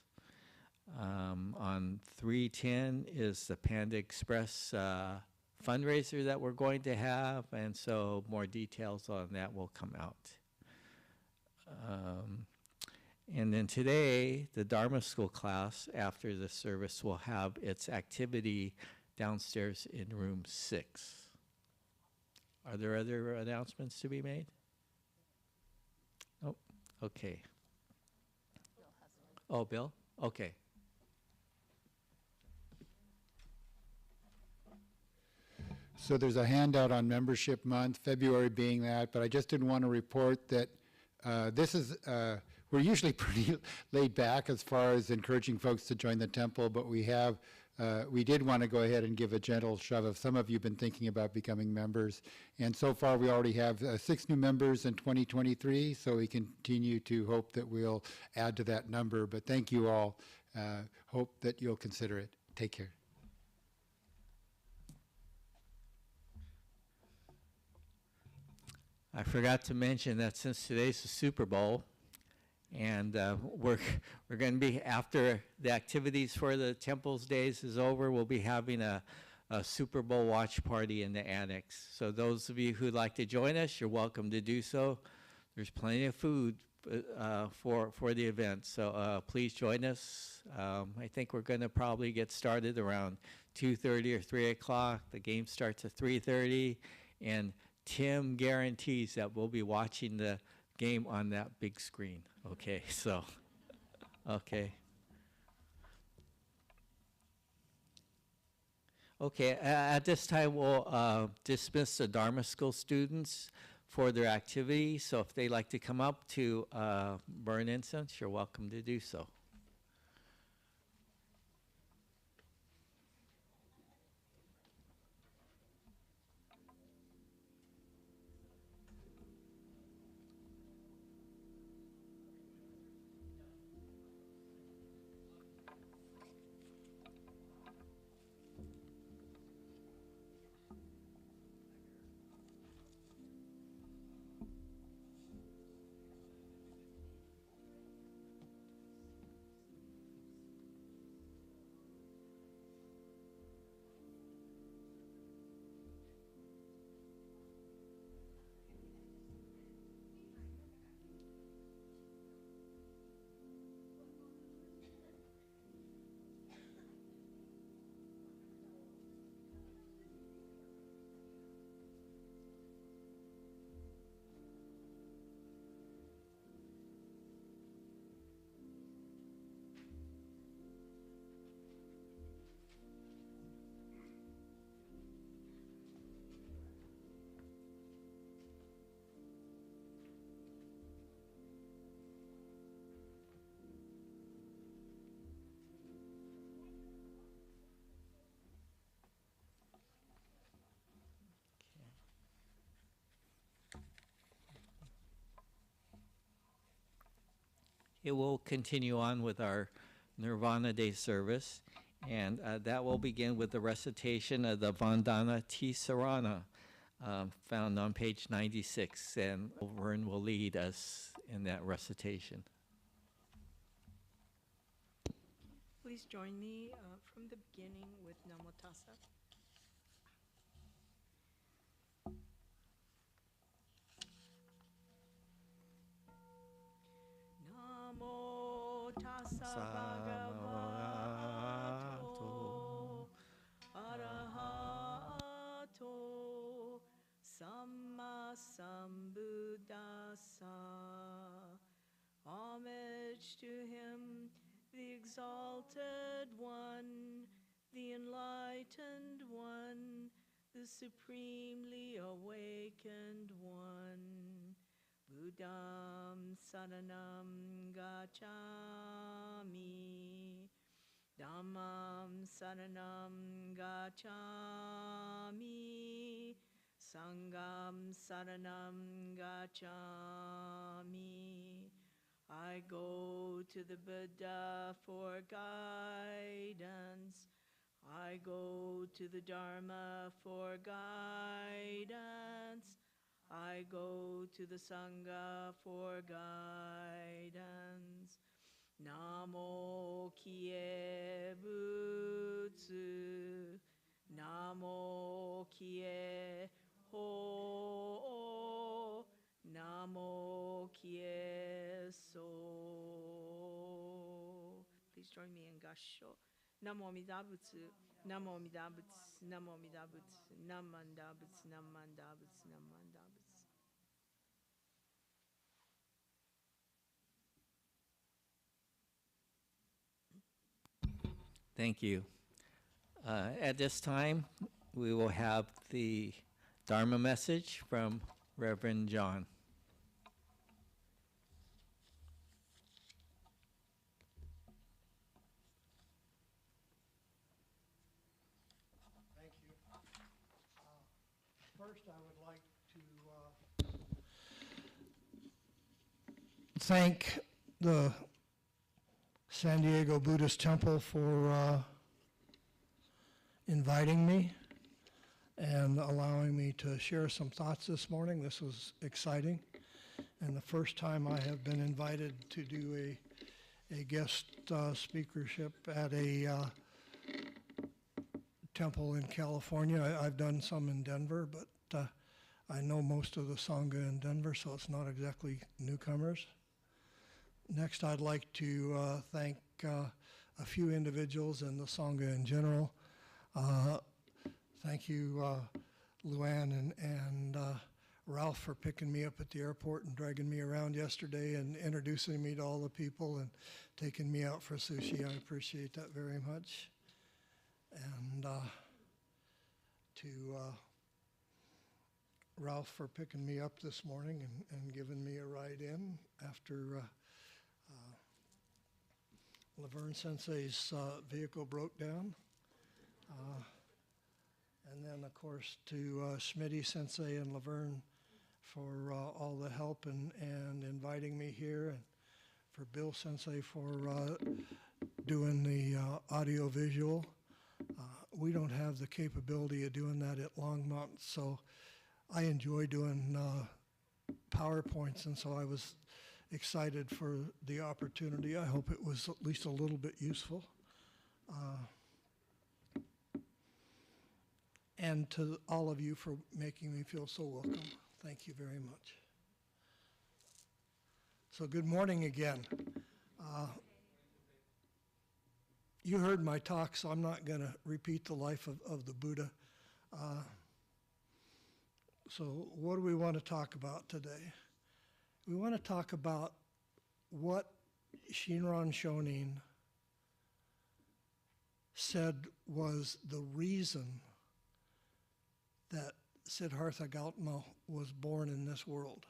On 3/10 is the Panda Express fundraiser that we're going to have, and so more details on that will come out. And then today, the Dharma School class, after the service, will have its activity downstairs in room 6. Are there other announcements to be made? Oh, okay. Oh, Bill? Okay. So there's a handout on membership month, February being that, but I just didn't want to report that we're usually pretty laid back as far as encouraging folks to join the temple, but we have we did want to go ahead and give a gentle shove of some of you have been thinking about becoming members. And so far, we already have 6 new members in 2023, so we continue to hope that we'll add to that number. But thank you all. Hope that you'll consider it. Take care. I forgot to mention that since today's the Super Bowl, and we're going to be, after the activities for the Temples Days is over, we'll be having a Super Bowl watch party in the annex. So those of you who'd like to join us, you're welcome to do so. There's plenty of food for the event, so please join us. I think we're going to probably get started around 2:30 or 3 o'clock. The game starts at 3:30, and Tim guarantees that we'll be watching the game on that big screen. Okay, so, okay. Okay, at this time, we'll dismiss the Dharma School students for their activity. So if they'd like to come up to burn incense, you're welcome to do so. It will continue on with our Nirvana Day service, and that will begin with the recitation of the Vandana Tisarana, found on page 96, and Laverne will lead us in that recitation. Please join me from the beginning with Namo Tassa. Namo tassa bhagavato arahato samma sambuddhassa. Homage to him, the exalted one, the enlightened one, the supremely awakened one. Buddham saranam gacchami, Dhammam saranam gacchami, Sangham saranam gacchami. I go to the Buddha for guidance. I go to the Dharma for guidance. I go to the Sangha for guidance. Namo Kie Butsu. Namo Kie Ho. Namo Kie So. Please join me in Gassho. Namo Amida Butsu. Namo Amida Butsu. Namo Amida Butsu. Namanda Butsu. Namanda Butsu. Namanda Butsu. Thank you. At this time, we will have the Dharma message from Reverend John. first I would like to thank the San Diego Buddhist Temple for inviting me and allowing me to share some thoughts this morning. This was exciting, and the first time I have been invited to do a guest speakership at a temple in California. I've done some in Denver, but I know most of the Sangha in Denver, so it's not exactly newcomers. Next, I'd like to thank a few individuals and the Sangha in general. Thank you, Luann and Ralph, for picking me up at the airport and dragging me around yesterday and introducing me to all the people and taking me out for sushi. I appreciate that very much. And to Ralph for picking me up this morning and giving me a ride in after Laverne Sensei's vehicle broke down. And then, of course, to Schmitty Sensei and Laverne for all the help and inviting me here, and for Bill Sensei for doing the audio-visual. We don't have the capability of doing that at Longmont, so I enjoy doing PowerPoints, and so I was excited for the opportunity. I hope it was at least a little bit useful. And to all of you for making me feel so welcome. Thank you very much. So good morning again. You heard my talk, so I'm not going to repeat the life of the Buddha. So what do we want to talk about today? We want to talk about what Shinran Shonin said was the reason that Siddhartha Gautama was born in this world,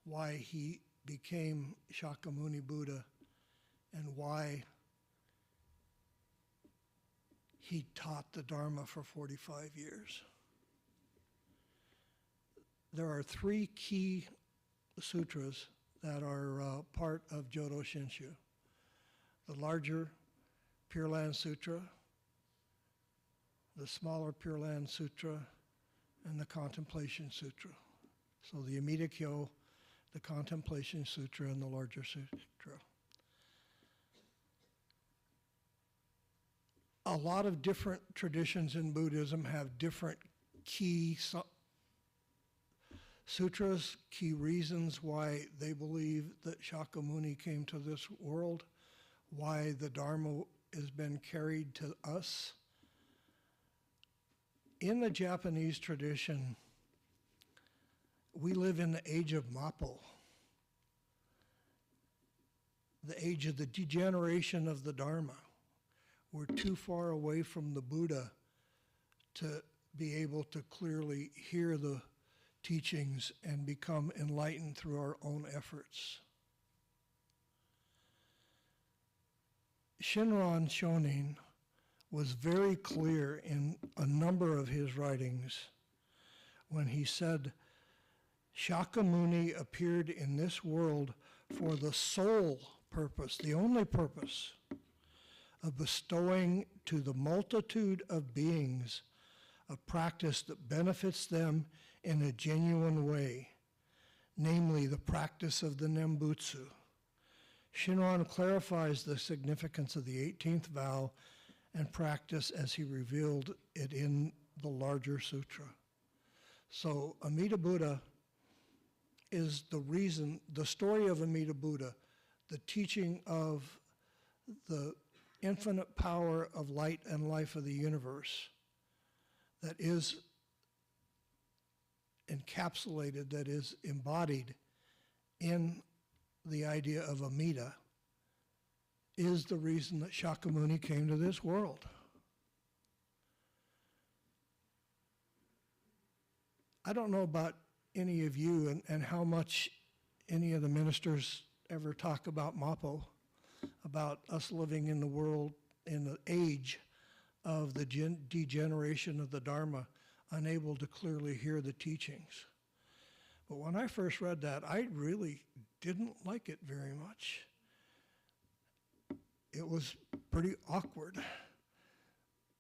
why he became Shakyamuni Buddha, and why he taught the Dharma for 45 years. There are three key sutras that are part of Jodo Shinshu. The larger Pure Land Sutra, the smaller Pure Land Sutra, and the Contemplation Sutra. So the Amida Kyo, the Contemplation Sutra, and the larger sutra. A lot of different traditions in Buddhism have different key sutras, key reasons why they believe that Shakyamuni came to this world, why the Dharma has been carried to us. In the Japanese tradition, we live in the age of Mappo, the age of the degeneration of the Dharma. We're too far away from the Buddha to be able to clearly hear the teachings and become enlightened through our own efforts. Shinran Shonin was very clear in a number of his writings when he said, Shakyamuni appeared in this world for the sole purpose, the only purpose, of bestowing to the multitude of beings a practice that benefits them in a genuine way, namely the practice of the Nembutsu. Shinran clarifies the significance of the 18th vow and practice as he revealed it in the larger sutra. So Amida Buddha is the reason, the story of Amida Buddha, the teaching of the infinite power of light and life of the universe that is encapsulated, that is embodied in the idea of Amida, is the reason that Shakyamuni came to this world. I don't know about any of you and how much any of the ministers ever talk about Mappo, about us living in the world, in the age of the degeneration of the Dharma. unable to clearly hear the teachings. But when I first read that, I really didn't like it very much. It was pretty awkward.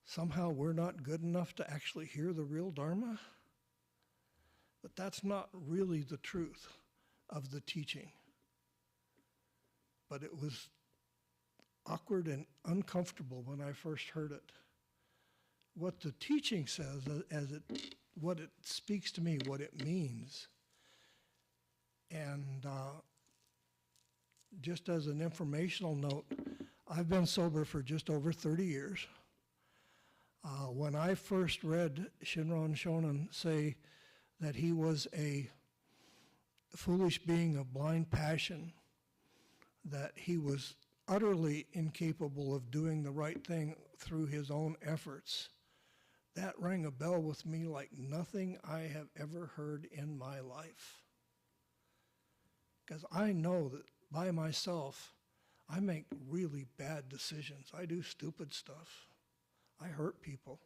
Somehow we're not good enough to actually hear the real Dharma. But that's not really the truth of the teaching. But it was awkward and uncomfortable when I first heard it. What the teaching says, what it speaks to me, what it means. And just as an informational note, I've been sober for just over 30 years. When I first read Shinran Shonin say that he was a foolish being of blind passion, that he was utterly incapable of doing the right thing through his own efforts, that rang a bell with me like nothing I have ever heard in my life. Because I know that by myself, I make really bad decisions. I do stupid stuff. I hurt people.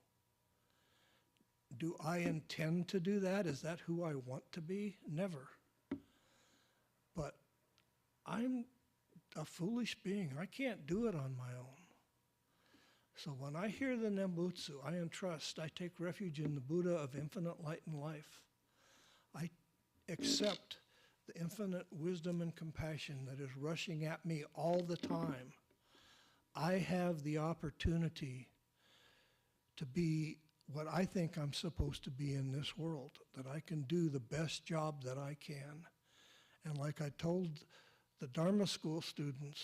Do I intend to do that? Is that who I want to be? Never. But I'm a foolish being. I can't do it on my own. So when I hear the Nembutsu, I entrust, I take refuge in the Buddha of infinite light and life. I accept the infinite wisdom and compassion that is rushing at me all the time. I have the opportunity to be what I think I'm supposed to be in this world, that I can do the best job that I can. And like I told the Dharma school students,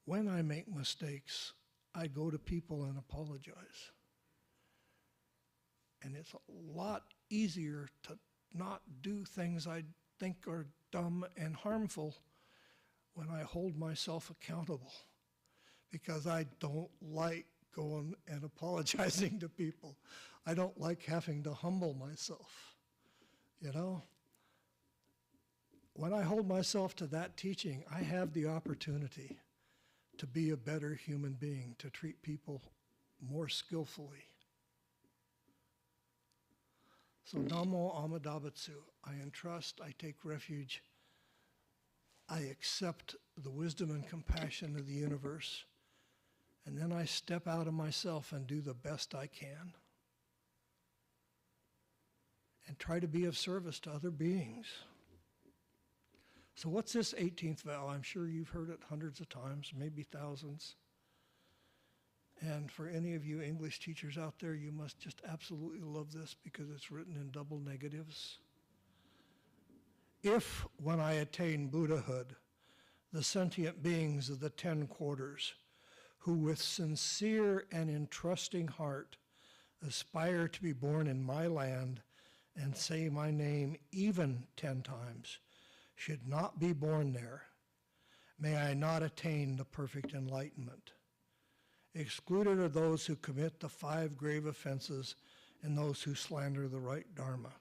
when I make mistakes, I go to people and apologize. And it's a lot easier to not do things I think are dumb and harmful when I hold myself accountable, because I don't like going and apologizing to people. I don't like having to humble myself, you know? When I hold myself to that teaching, I have the opportunity to be a better human being, to treat people more skillfully. So Namo Amadabatsu, I entrust, I take refuge, I accept the wisdom and compassion of the universe, and then I step out of myself and do the best I can. And try to be of service to other beings. So what's this 18th vow? I'm sure you've heard it hundreds of times, maybe thousands. And for any of you English teachers out there, you must just absolutely love this because it's written in double negatives. If, when I attain Buddhahood, the sentient beings of the 10 quarters, who with sincere and entrusting heart aspire to be born in my land and say my name even 10 times, should not be born there, may I not attain the perfect enlightenment. Excluded are those who commit the 5 grave offenses and those who slander the right Dharma.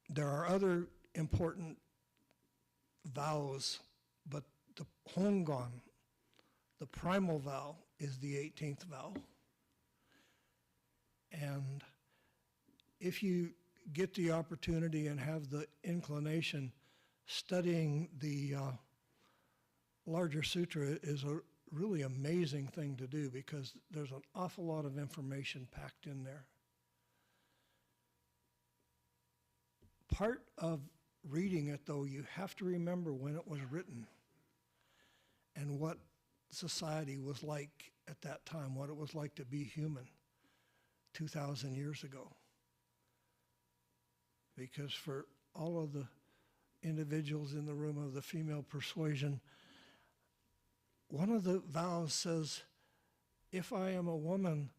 There are other important vows, but the Hongon, the primal vow, is the 18th vow. And if you get the opportunity and have the inclination, studying the larger sutra is a really amazing thing to do because there's an awful lot of information packed in there. Part of reading it, though, you have to remember when it was written and what society was like at that time, what it was like to be human 2,000 years ago. Because for all of the individuals in the room of the female persuasion, one of the vows says, if I am a woman,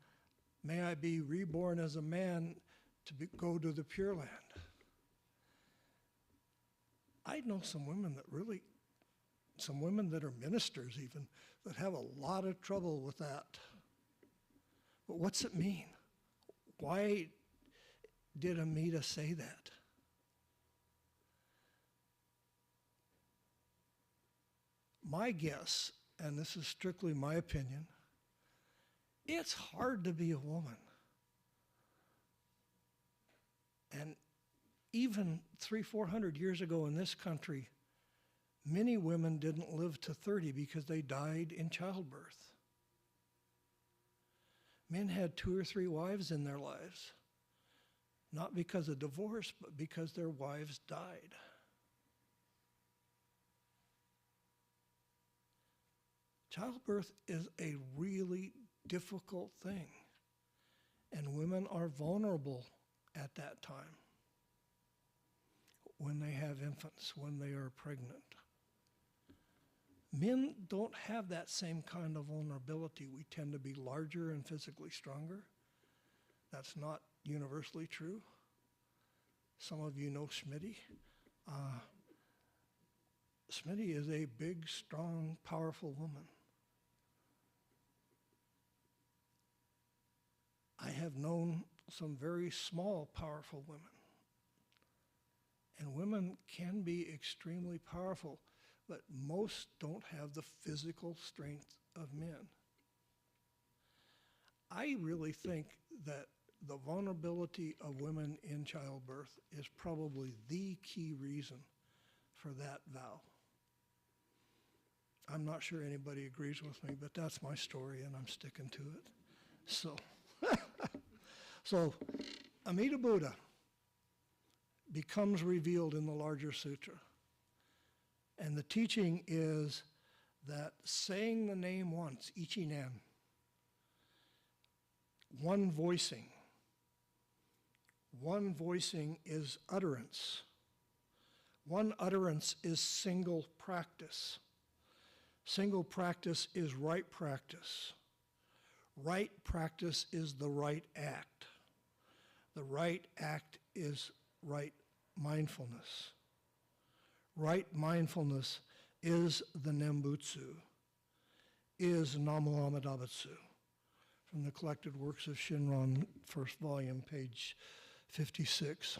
may I be reborn as a man to go to the Pure Land. I know some women that are ministers even, that have a lot of trouble with that. But what's it mean? Why did Amita say that? My guess, and this is strictly my opinion, It's hard to be a woman. And even 300-400 years ago in this country, many women didn't live to 30 because they died in childbirth. Men had 2 or 3 wives in their lives, not because of divorce, but because their wives died. Childbirth is a really difficult thing, and women are vulnerable at that time when they have infants, when they are pregnant. Men don't have that same kind of vulnerability. We tend to be larger and physically stronger. That's not universally true. Some of you know Smitty. Smitty is a big, strong, powerful woman. I have known some very small, powerful women. And women can be extremely powerful, but most don't have the physical strength of men. I really think that the vulnerability of women in childbirth is probably the key reason for that vow. I'm not sure anybody agrees with me, but that's my story and I'm sticking to it. So Amida Buddha becomes revealed in the larger sutra. And the teaching is that saying the name once, Ichinen, one voicing is utterance. One utterance is single practice. Single practice is right practice. Right practice is the right act. The right act is right mindfulness. Right mindfulness is the Nembutsu, is Namu Amida Butsu, from the Collected Works of Shinran, first volume, page 56.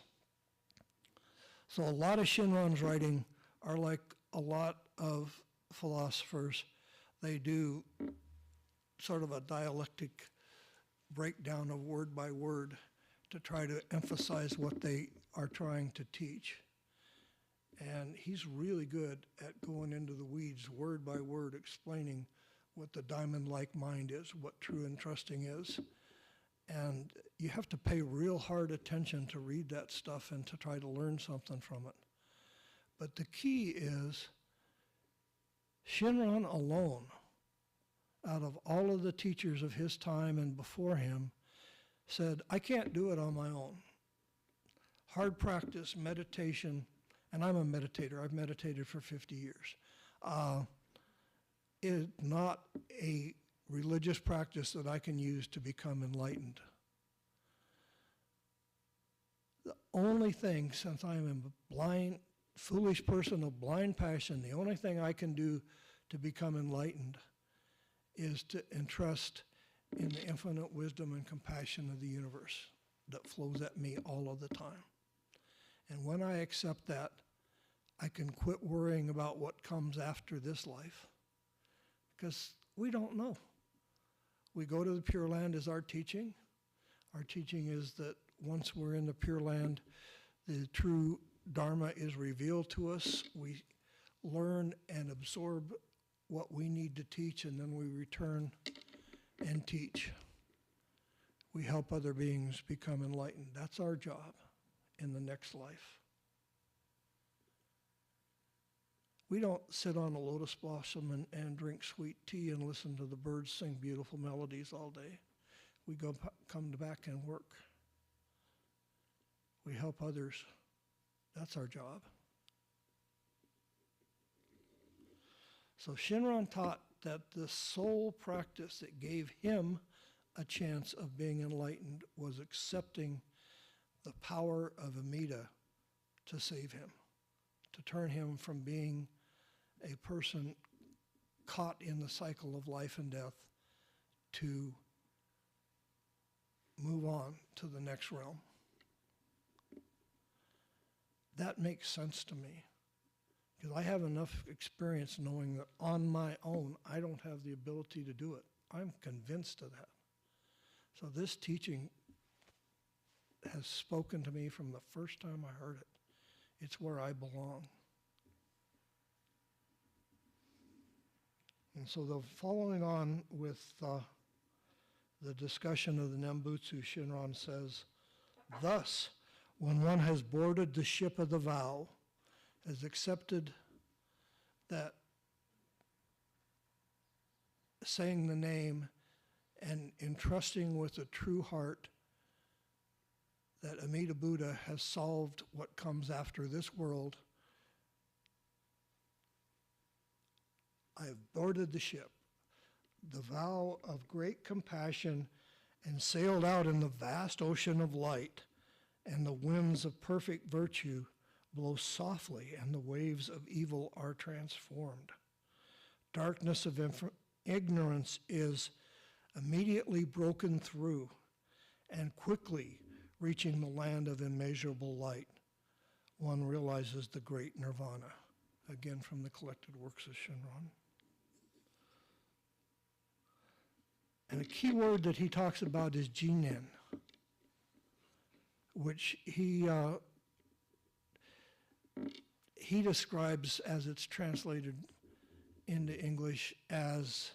So a lot of Shinran's writing are like a lot of philosophers. They do sort of a dialectic breakdown of word by word to try to emphasize what they are trying to teach. And he's really good at going into the weeds word by word, explaining what the diamond-like mind is, what true and trusting is. And you have to pay real hard attention to read that stuff and to try to learn something from it. But the key is Shinran alone, out of all of the teachers of his time and before him, said, I can't do it on my own. Hard practice, meditation, and I'm a meditator. I've meditated for 50 years. Is not a religious practice that I can use to become enlightened. The only thing, since I'm a blind, foolish person of blind passion, the only thing I can do to become enlightened is to entrust in the infinite wisdom and compassion of the universe that flows at me all of the time. And when I accept that, I can quit worrying about what comes after this life, because we don't know. We go to the Pure Land as our teaching. Our teaching is that once we're in the Pure Land, the true Dharma is revealed to us. We learn and absorb what we need to teach, and then we return and teach. We help other beings become enlightened. That's our job in the next life. We don't sit on a lotus blossom and drink sweet tea and listen to the birds sing beautiful melodies all day. We come back and work. We help others. That's our job. So Shinran taught that the sole practice that gave him a chance of being enlightened was accepting the power of Amida to save him, to turn him from being a person caught in the cycle of life and death to move on to the next realm. That makes sense to me, because I have enough experience knowing that on my own, I don't have the ability to do it. I'm convinced of that. So this teaching has spoken to me from the first time I heard it. It's where I belong. And so following on with the discussion of the Nembutsu, Shinran says, thus, when one has boarded the ship of the vow, has accepted that saying the name and entrusting with a true heart that Amida Buddha has solved what comes after this world, I have boarded the ship, the vow of great compassion, and sailed out in the vast ocean of light, and the winds of perfect virtue blow softly, and the waves of evil are transformed. Darkness of ignorance is immediately broken through, and quickly reaching the land of immeasurable light, one realizes the great nirvana. Again, from the collected works of Shinran. And a key word that he talks about is jinen, which he describes, as it's translated into English, as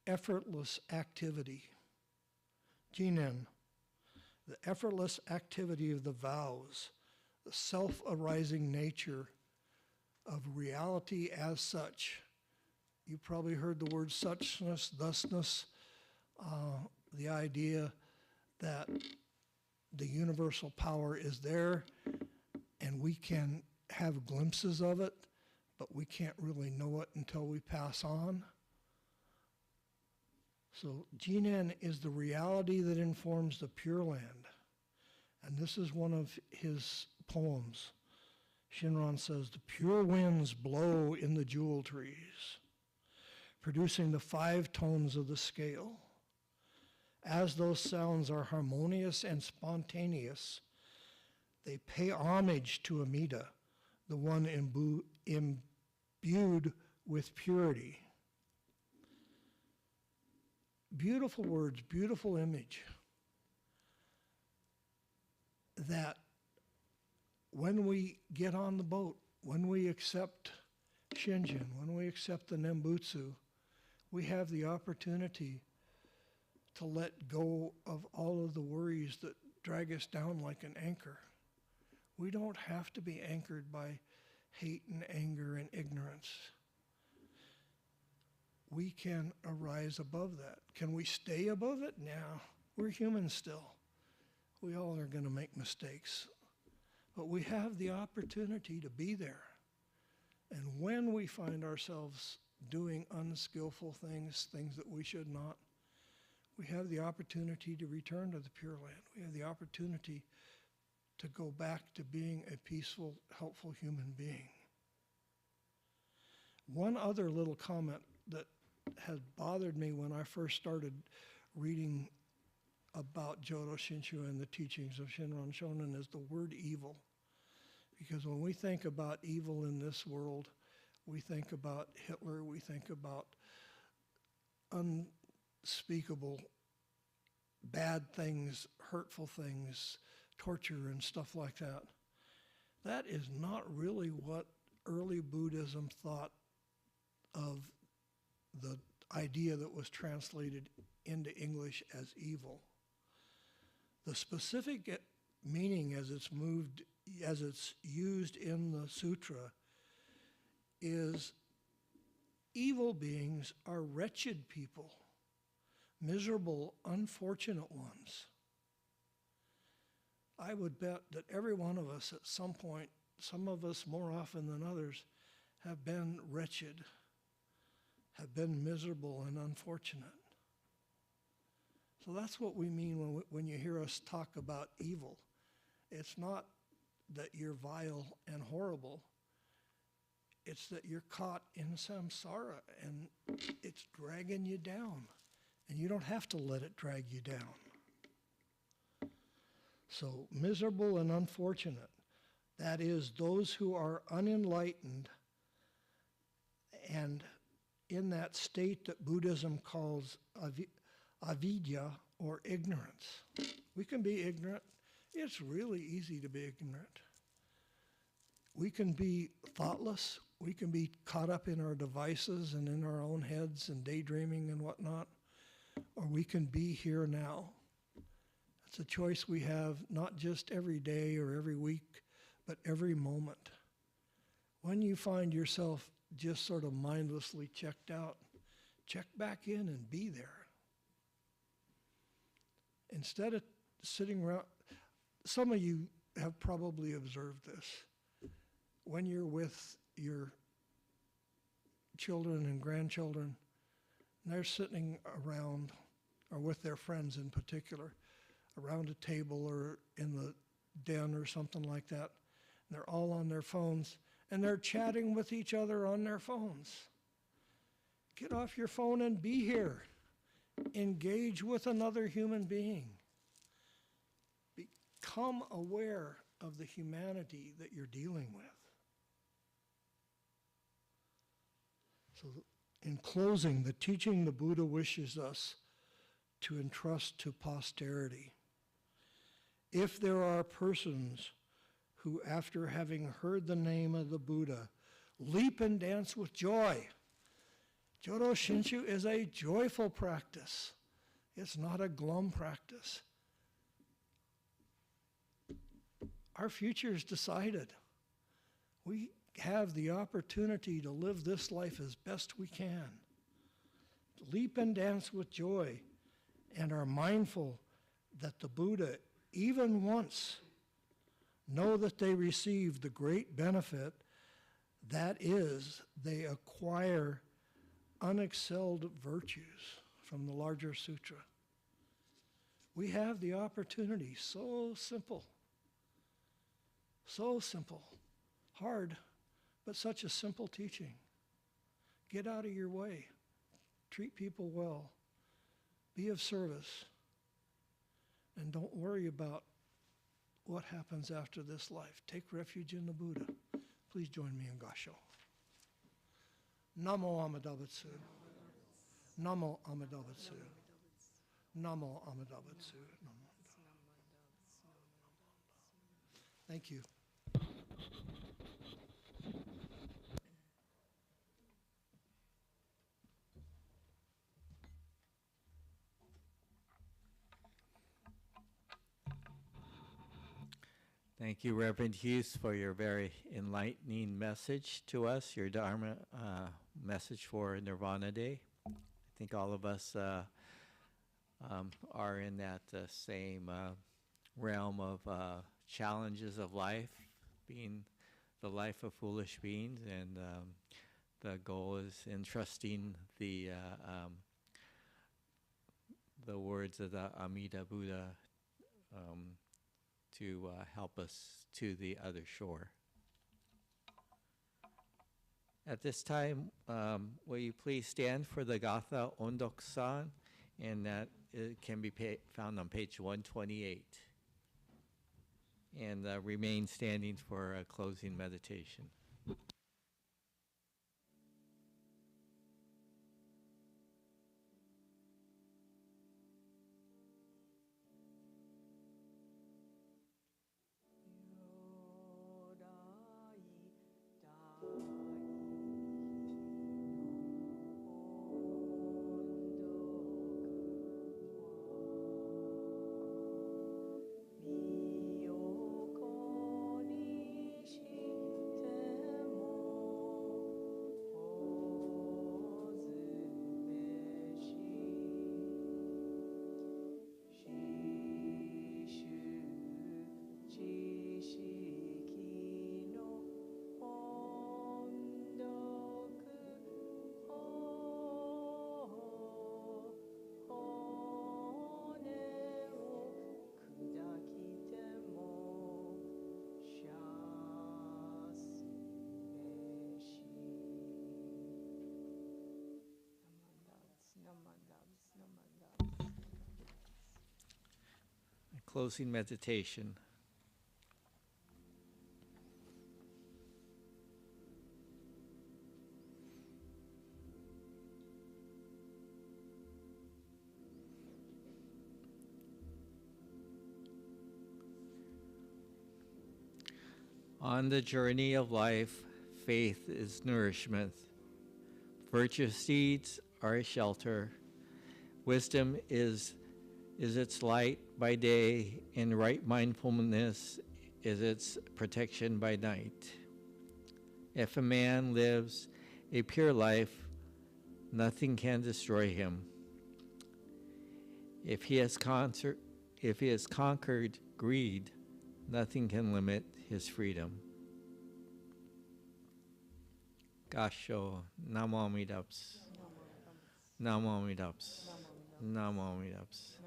effortless activity. Jinen, the effortless activity of the vows, the self-arising nature of reality as such. You probably heard the word suchness, thusness, the idea that the universal power is there and we can have glimpses of it, but we can't really know it until we pass on. So Jinen is the reality that informs the Pure Land. And this is one of his poems. Shinran says, the pure winds blow in the jewel trees, producing the 5 tones of the scale. As those sounds are harmonious and spontaneous, they pay homage to Amida, the one imbued with purity. Beautiful words, beautiful image. That when we get on the boat, when we accept Shinjin, when we accept the Nembutsu, we have the opportunity to let go of all of the worries that drag us down like an anchor. We don't have to be anchored by hate and anger and ignorance. We can arise above that. Can we stay above it? No, we're human still. We all are going to make mistakes. But we have the opportunity to be there. And when we find ourselves doing unskillful things, things that we should not, we have the opportunity to return to the Pure Land. We have the opportunity to go back to being a peaceful, helpful human being. One other little comment that had bothered me when I first started reading about Jodo Shinshu and the teachings of Shinran Shonin is the word evil. Because when we think about evil in this world, we think about Hitler, we think about unspeakable bad things, hurtful things, torture and stuff like that. That is not really what early Buddhism thought of the idea that was translated into English as evil. The specific meaning as it's used in the sutra is evil beings are wretched people, miserable, unfortunate ones. I would bet that every one of us at some point, some of us more often than others, have been wretched, have been miserable and unfortunate. So that's what we mean when you hear us talk about evil. It's not that you're vile and horrible. It's that you're caught in samsara and it's dragging you down. And you don't have to let it drag you down. So miserable and unfortunate, that is those who are unenlightened and in that state that Buddhism calls avidya or ignorance. We can be ignorant. It's really easy to be ignorant. We can be thoughtless. We can be caught up in our devices and in our own heads and daydreaming and whatnot. Or we can be here now. It's a choice we have not just every day or every week, but every moment. When you find yourself just sort of mindlessly checked out, check back in and be there. Instead of sitting around, some of you have probably observed this. When you're with your children and grandchildren, and they're sitting around, or with their friends in particular, around a table or in the den or something like that, and they're all on their phones, and they're chatting with each other on their phones. Get off your phone and be here. Engage with another human being. Become aware of the humanity that you're dealing with. So in closing, the teaching the Buddha wishes us to entrust to posterity. If there are persons who, after having heard the name of the Buddha, leap and dance with joy, Jodo Shinshu is a joyful practice. It's not a glum practice. Our future is decided. We have the opportunity to live this life as best we can. Leap and dance with joy, and are mindful that the Buddha, even once, know that they receive the great benefit, that is, they acquire unexcelled virtues from the larger sutra. We have the opportunity, so simple, hard, but such a simple teaching. Get out of your way, treat people well, be of service, and don't worry about what happens after this life. Take refuge in the Buddha. Please join me in Gassho. Namo Amida Butsu. Namo Amida Butsu. Namo Amida Butsu. Thank you. Thank you, Reverend Hughes, for your very enlightening message to us, your Dharma message for Nirvana Day. I think all of us are in that same realm of challenges of life, being the life of foolish beings, and the goal is entrusting the words of the Amida Buddha to help us to the other shore. At this time, will you please stand for the Gatha Ondok-san, and that it can be found on page 128. And remain standing for a closing meditation. Closing meditation. On the journey of life, faith is nourishment. Virtue seeds are a shelter. Wisdom is its light by day, and right mindfulness is its protection by night. If a man lives a pure life, nothing can destroy him. If he has conquered greed, nothing can limit his freedom. Kansho, Namo Amitabs. Namo Amitabs. Namo Amitabs.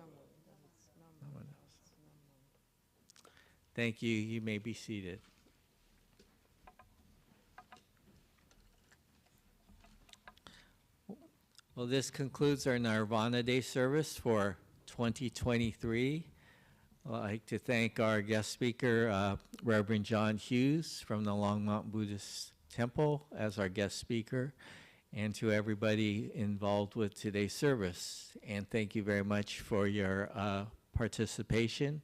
Thank you. You may be seated. Well, this concludes our Nirvana Day service for 2023. I'd like to thank our guest speaker, Reverend John Hughes from the Longmont Buddhist Temple as our guest speaker, and to everybody involved with today's service. And thank you very much for your participation.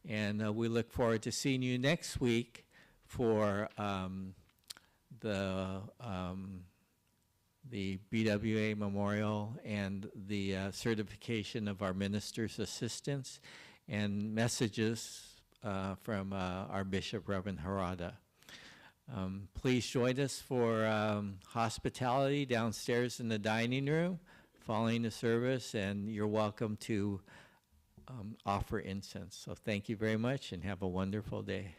And we look forward to seeing you next week for the BWA Memorial and the certification of our ministers' assistants and messages from our Bishop, Reverend Harada. Please join us for hospitality downstairs in the dining room following the service, and you're welcome to offer incense. So thank you very much and have a wonderful day.